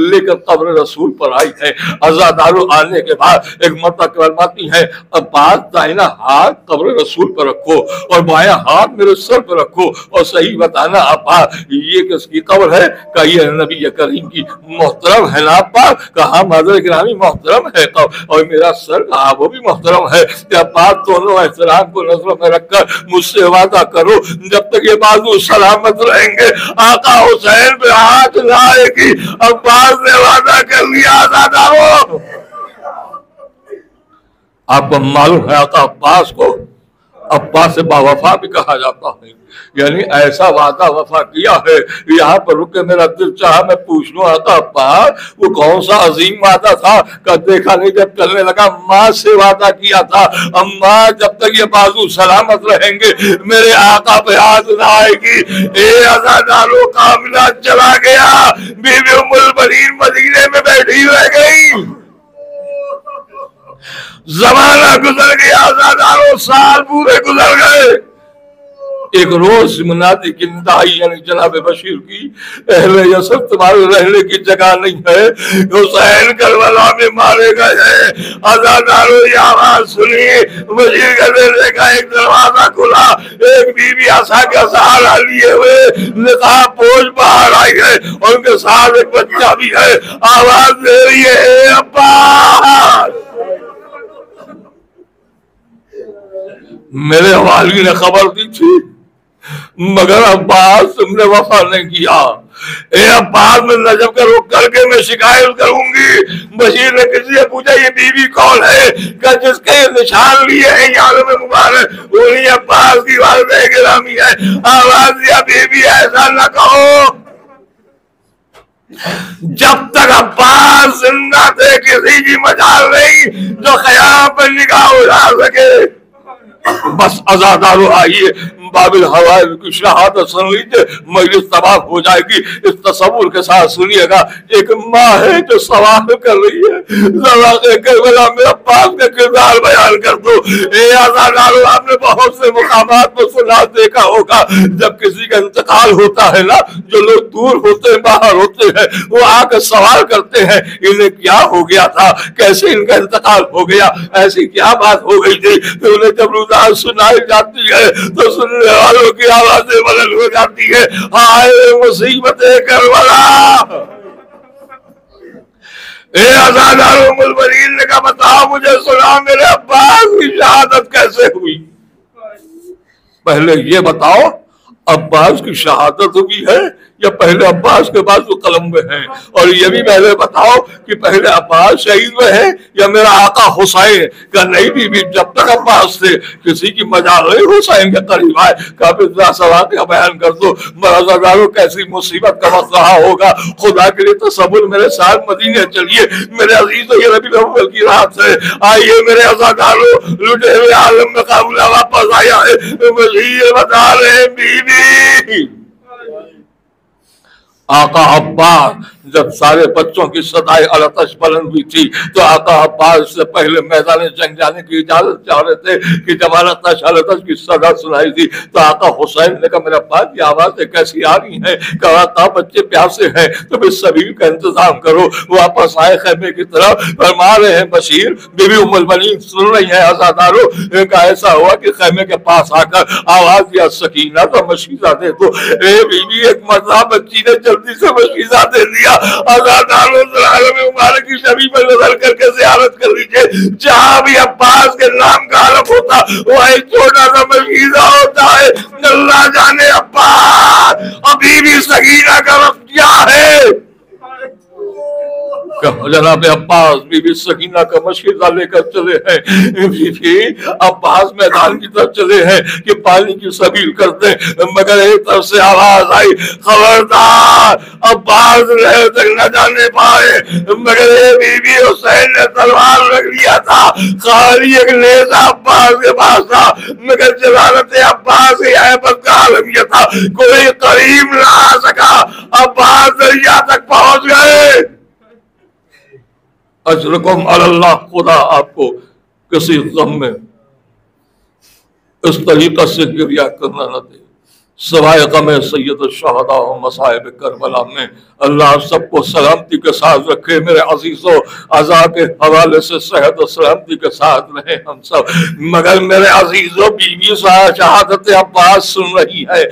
لیکن قبر رسول پر آئی ہے۔ عزادارو آنے کے بعد ایک مرتبہ فرماتی ہے عباس دائنا ہاتھ قبر رسول پر رکھو اور بایاں ہاتھ میرے سر پر رکھو اور صحیح بتانا عباس یہ کس کی قبر ہے؟ کہ یہ نبی کریم کی۔ محترم ہے نا عباس؟ کہا معذر گرامی محترم ہے قبر، اور میرا سر کہا وہ بھی محترم ہے۔ کہ عباس دونوں احترام کو نظروں میں رکھ کر مجھ سے وعدہ کرو جب تک یہ بازو سلامت رہیں گے آقا حسین پہ ہاتھ نہ آئے گی۔ عباس نے وعدہ کر لیا آزادارو۔ آپ کو معلوم ہے آقا عباس کو عباس سے باوفا بھی کہا جاتا ہے، یعنی ایسا وعدہ وفا کیا ہے۔ یہاں پر رک کے میرا دل چاہا میں پوچھ لوں آقا عباس وہ کون سا عظیم وعدہ تھا کہ دیکھا نہیں جب چلنے لگا ماں سے وعدہ کیا تھا اماں جب تک یہ بازو سلامت رہیں گے میرے آقا پہ ہاتھ نہ آئے گی۔ اے عزادارو قافلہ چلا گیا، بی بی ام البنین مدینے میں بیٹھی رہ گئی۔ زمانہ گزر گیا، عزادارو سال پورے گزر گئے۔ ایک روز منادی کی ندائی یعنی جناب بشیر کی اہل یسرب تمہارے رہنے کی جگہ نہیں ہے، حسین کربلا میں مارے گئے ہیں۔ عزادارو یہ آواز سنی، بشیر کا دینے کا ایک دروازہ کھلا، ایک بی بی عصا کا سہارا لیے ہوئے نقاب پوش باہر آئی ہے اور ان کے ساتھ ایک بچہ بھی ہے، آواز دے رہی ہے اے عباس۔ میرے والی نے خبر دی تھی مگر عباس تم نے وفا نہیں کیا۔ اے عباس میں نجم کا رخ کر کے میں شکایت کروں گی۔ بشیر نے کسی سے پوچھا یہ بی بی کون ہے کہ جس کے نشان لیے ہیں یارم مبارک وہی عباس کی والدہ گرامی ہے۔ آواز دیا بی بی ایسا نہ کہو، جب تک عباس زندہ تھے کسی کی مجال نہیں جو خیام پر نگاہ اٹھا سکے۔ بس عزادارو آئیے بابل حوائل کی شہادت سن لیجئے، مجلس تباہ ہو جائے گی۔ اس تصور کے ساتھ سنیے گا، ایک ماں ہے جو سوال کر رہی ہے ذرا کربلا میں عباس کا کردار بیان کر دو۔ اے عزادارو آپ نے بہت سے مقامات پر سنا دیکھا ہوگا جب کسی کا انتقال ہوتا ہے نا جو لوگ دور ہوتے ہیں باہر ہوتے ہیں وہ آ کر سوال کرتے ہیں انہیں کیا ہو گیا تھا، کیسے ان کا انتقال ہو گیا، ایسی کیا بات ہو گئی تھی۔ تو انہیں جب روزانہ سنائی جاتی ہے تو سننے والوں کی آوازیں بدل ہو جاتی ہے، ہائے مصیبت کربلا۔ اے عزادارو ام البنین نے کہا بتاؤ مجھے سنا میرے عباس کی شہادت کیسے ہوئی؟ پہلے یہ بتاؤ عباس کی شہادت ہوئی ہے یا پہلے عباس کے بعد وہ قلم میں ہیں؟ اور یہ بھی پہلے بتاؤ کہ پہلے عباس شہید میں ہے یا میرا آقا حسین؟ کہ نہیں بھی جب تک عباس تھے کسی کی مجال نہیں حسین کے قریب آئے۔ کافی سوال کا بیان کر دو۔ عزادارو کیسی مصیبت کا وقت رہا ہوگا، خدا کے لیے تصور میرے ساتھ مدینے چلیے میرے عزیزو، یہ ربیع الاول کی رات ہے۔ آئیے میرے عزادارو، لٹے ہوئے عالم میں قافلہ واپس آیا ہے۔ مجھے بتا رہے بی بی آقا عباس جب سارے بچوں کی صدائے الاتش بلند ہوئی تھی تو آقا عباس سے پہلے میدان جنگ جانے کی اجازت چاہ رہے تھے کہ جب الاتش کی صدا سنائی تھی تو آقا حسین نے کہا میرا عباس کی آوازیں کیسی آ رہی ہیں؟ کہ آقا بچے پیاسے ہیں تو پھر سبیل کا انتظام کرو۔ واپس آئے خیمے کی طرف، فرما رہے ہیں بشیر بی بی ام البنین سن رہی ہیں عزادارو کا ایسا ہوا کہ خیمے کے پاس آ کر آواز دیا سکینہ تو مشیزہ دے دو۔ اے بی بی ایک مرتبہ بچی نے جلدی جلدی سے مشکیزہ دے دیا. آزادانوں عالم مبارک کی شبی پر نظر کر کے زیارت کر لیجیے. جہاں بھی عباس کے نام کا علم ہوتا وہ ایک چھوٹا سا مشکیزہ ہوتا ہے. اللہ جانے عباس ابھی بھی سکینہ کا وقت کیا ہے. جناب عباس بی بی سکینہ کا مشکیزہ لے کر چلے ہیں. بی بی عباس میدان کی طرف چلے ہیں کہ پانی کی سبیل کر دیں, مگر ایک طرف سے آواز آئی, خبردار عباس رہے تک نہ جانے پائے. مگر بی بی حسین نے تلوار رکھ لیا تھا, خالی ایک نیزہ عباس کے پاس تھا, مگر جلالت عباس کی عیبت کا عالم یہ تھا کوئی قریب نہ آ سکا. عباس دریا تک پہنچ گئے. اجرکم علی اللہ, خدا آپ کو کسی غم میں اس طریقہ سے گریہ کرنا نہ دے سوائے غم سید الشہداء و مصائب کربلا میں. اللہ سب کو سلامتی کے ساتھ رکھے. میرے عزیزوں, عزا کے حوالے سے صحت و سلامتی کے ساتھ رہے ہم سب. مگر میرے عزیزوں, بی بی شہادت عباس سن رہی ہے.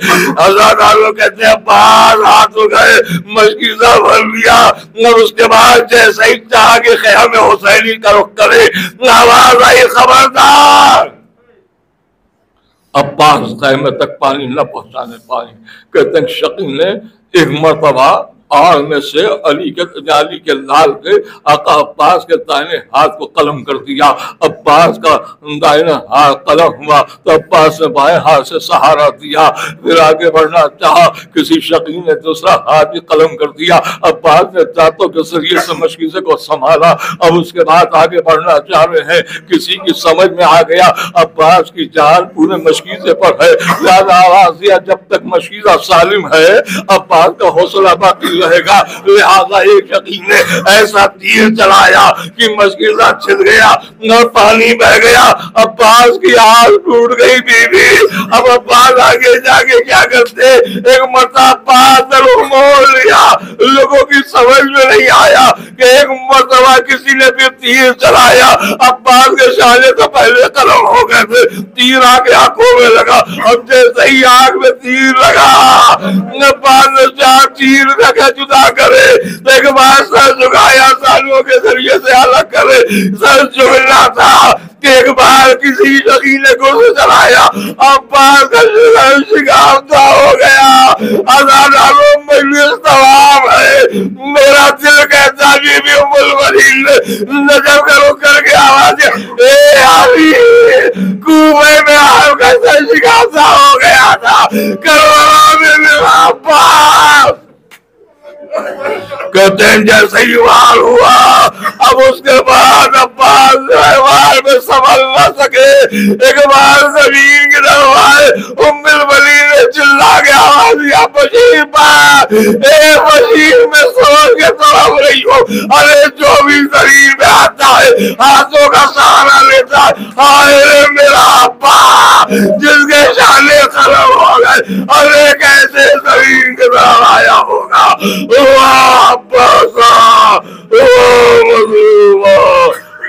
عزاداروں کہتے ہیں عباس ہاتھ اٹھائے, مشکیزہ بھر لیا, اور اس کے بعد جیسے ہی چاہا کہ خیام حسینی کا رخ کرے, آواز آئی, خبردار عباس خیمے تک پانی نہ پہنچانے پائے. کہتے ہیں شقی نے ایک مرتبہ آڑ میں سے علی کے لال کے آقا عباس کے دائنے ہاتھ کو قلم کر دیا. عباس کا دائنا ہاتھ قلم ہوا تو عباس نے بائیں ہاتھ سے سہارا دیا. پھر آگے بڑھنا چاہا, کسی شقی نے دوسرا ہاتھ بھی قلم کر دیا. عباس نے دانتوں کے ذریعے سے مشکیزے کو سنبھالا. اب اس کے بعد آگے بڑھنا چاہ رہے ہیں, کسی کی سمجھ میں آ گیا عباس کی جان پورے مشکیزے پر ہے. لہذا آواز دیا جب تک مشکیزہ سالم ہے عباس کا حوصلہ باقی رہے گا. لہذا ایک شقی نے ایسا تیر چلایا کہ مشکیزہ چھل گیا اور پانی بہ گیا. عباس کی آس ٹوٹ گئی. بی بی اب عباس آگے جا کے کیا کرتے, ایک مرتبہ عباس نے رخ موڑ لیا. لوگوں کی سمجھ میں نہیں آیا کہ ایک مرتبہ کسی نے پھر تیر چلایا. عباس کے شانے تو پہلے قلم ہو گئے تھے, تیر آ کے آنکھوں میں لگا. اب جیسے ہی آنکھ میں تیر لگا, عباس نے چار تیر رکھا جدا کرے, ایک بار سر جھکایا سالوں کے ذریعے سے الگ کرے. سر جھکنا تھا کہ ایک بار کسی شقی نے گھوڑا چلایا. عباس کا سر شکافتہ ہو گیا. آزادانوں مجلس تمام ہے. میرا دل کہتا جی بھی ام المنین نجم کرو کر کے آواز, اے علی کوفے میں آپ کا سر شکافتہ ہو گیا تھا, کربلا میں میرا عباس. کہتے ہیں جیسے ہی وار ہوا, اب اس کے بعد عباس وار میں سنبھل نہ سکے. ایک بار زمین کی طرف آئے, ام المنین نے چلا کے آواز دیا, بشیر پاک, اے بشیر میں سوچ کے طرف رہی ہو. ارے جو بھی زمین میں آتا ہے ہاتھوں کا سہارا لیتا ہے. آئے میرا عباس جس کے شانے قلم ہو گئے, ارے کیسے زمین کی طرف آیا ہوگا. عباسا ومظلوما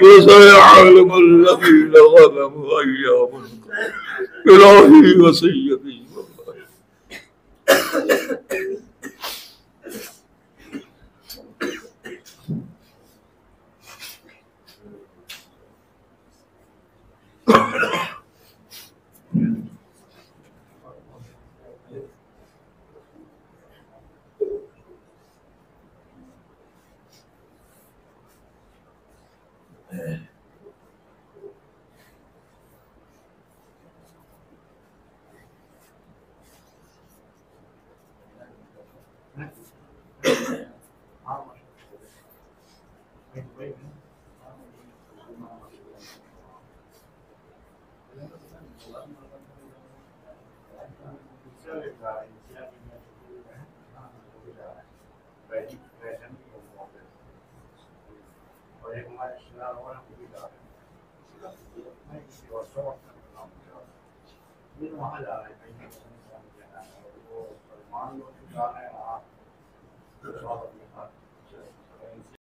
وسيعلم الذين ظلموا أيام إلهي وسيدي. وہاں جا رہے ہیں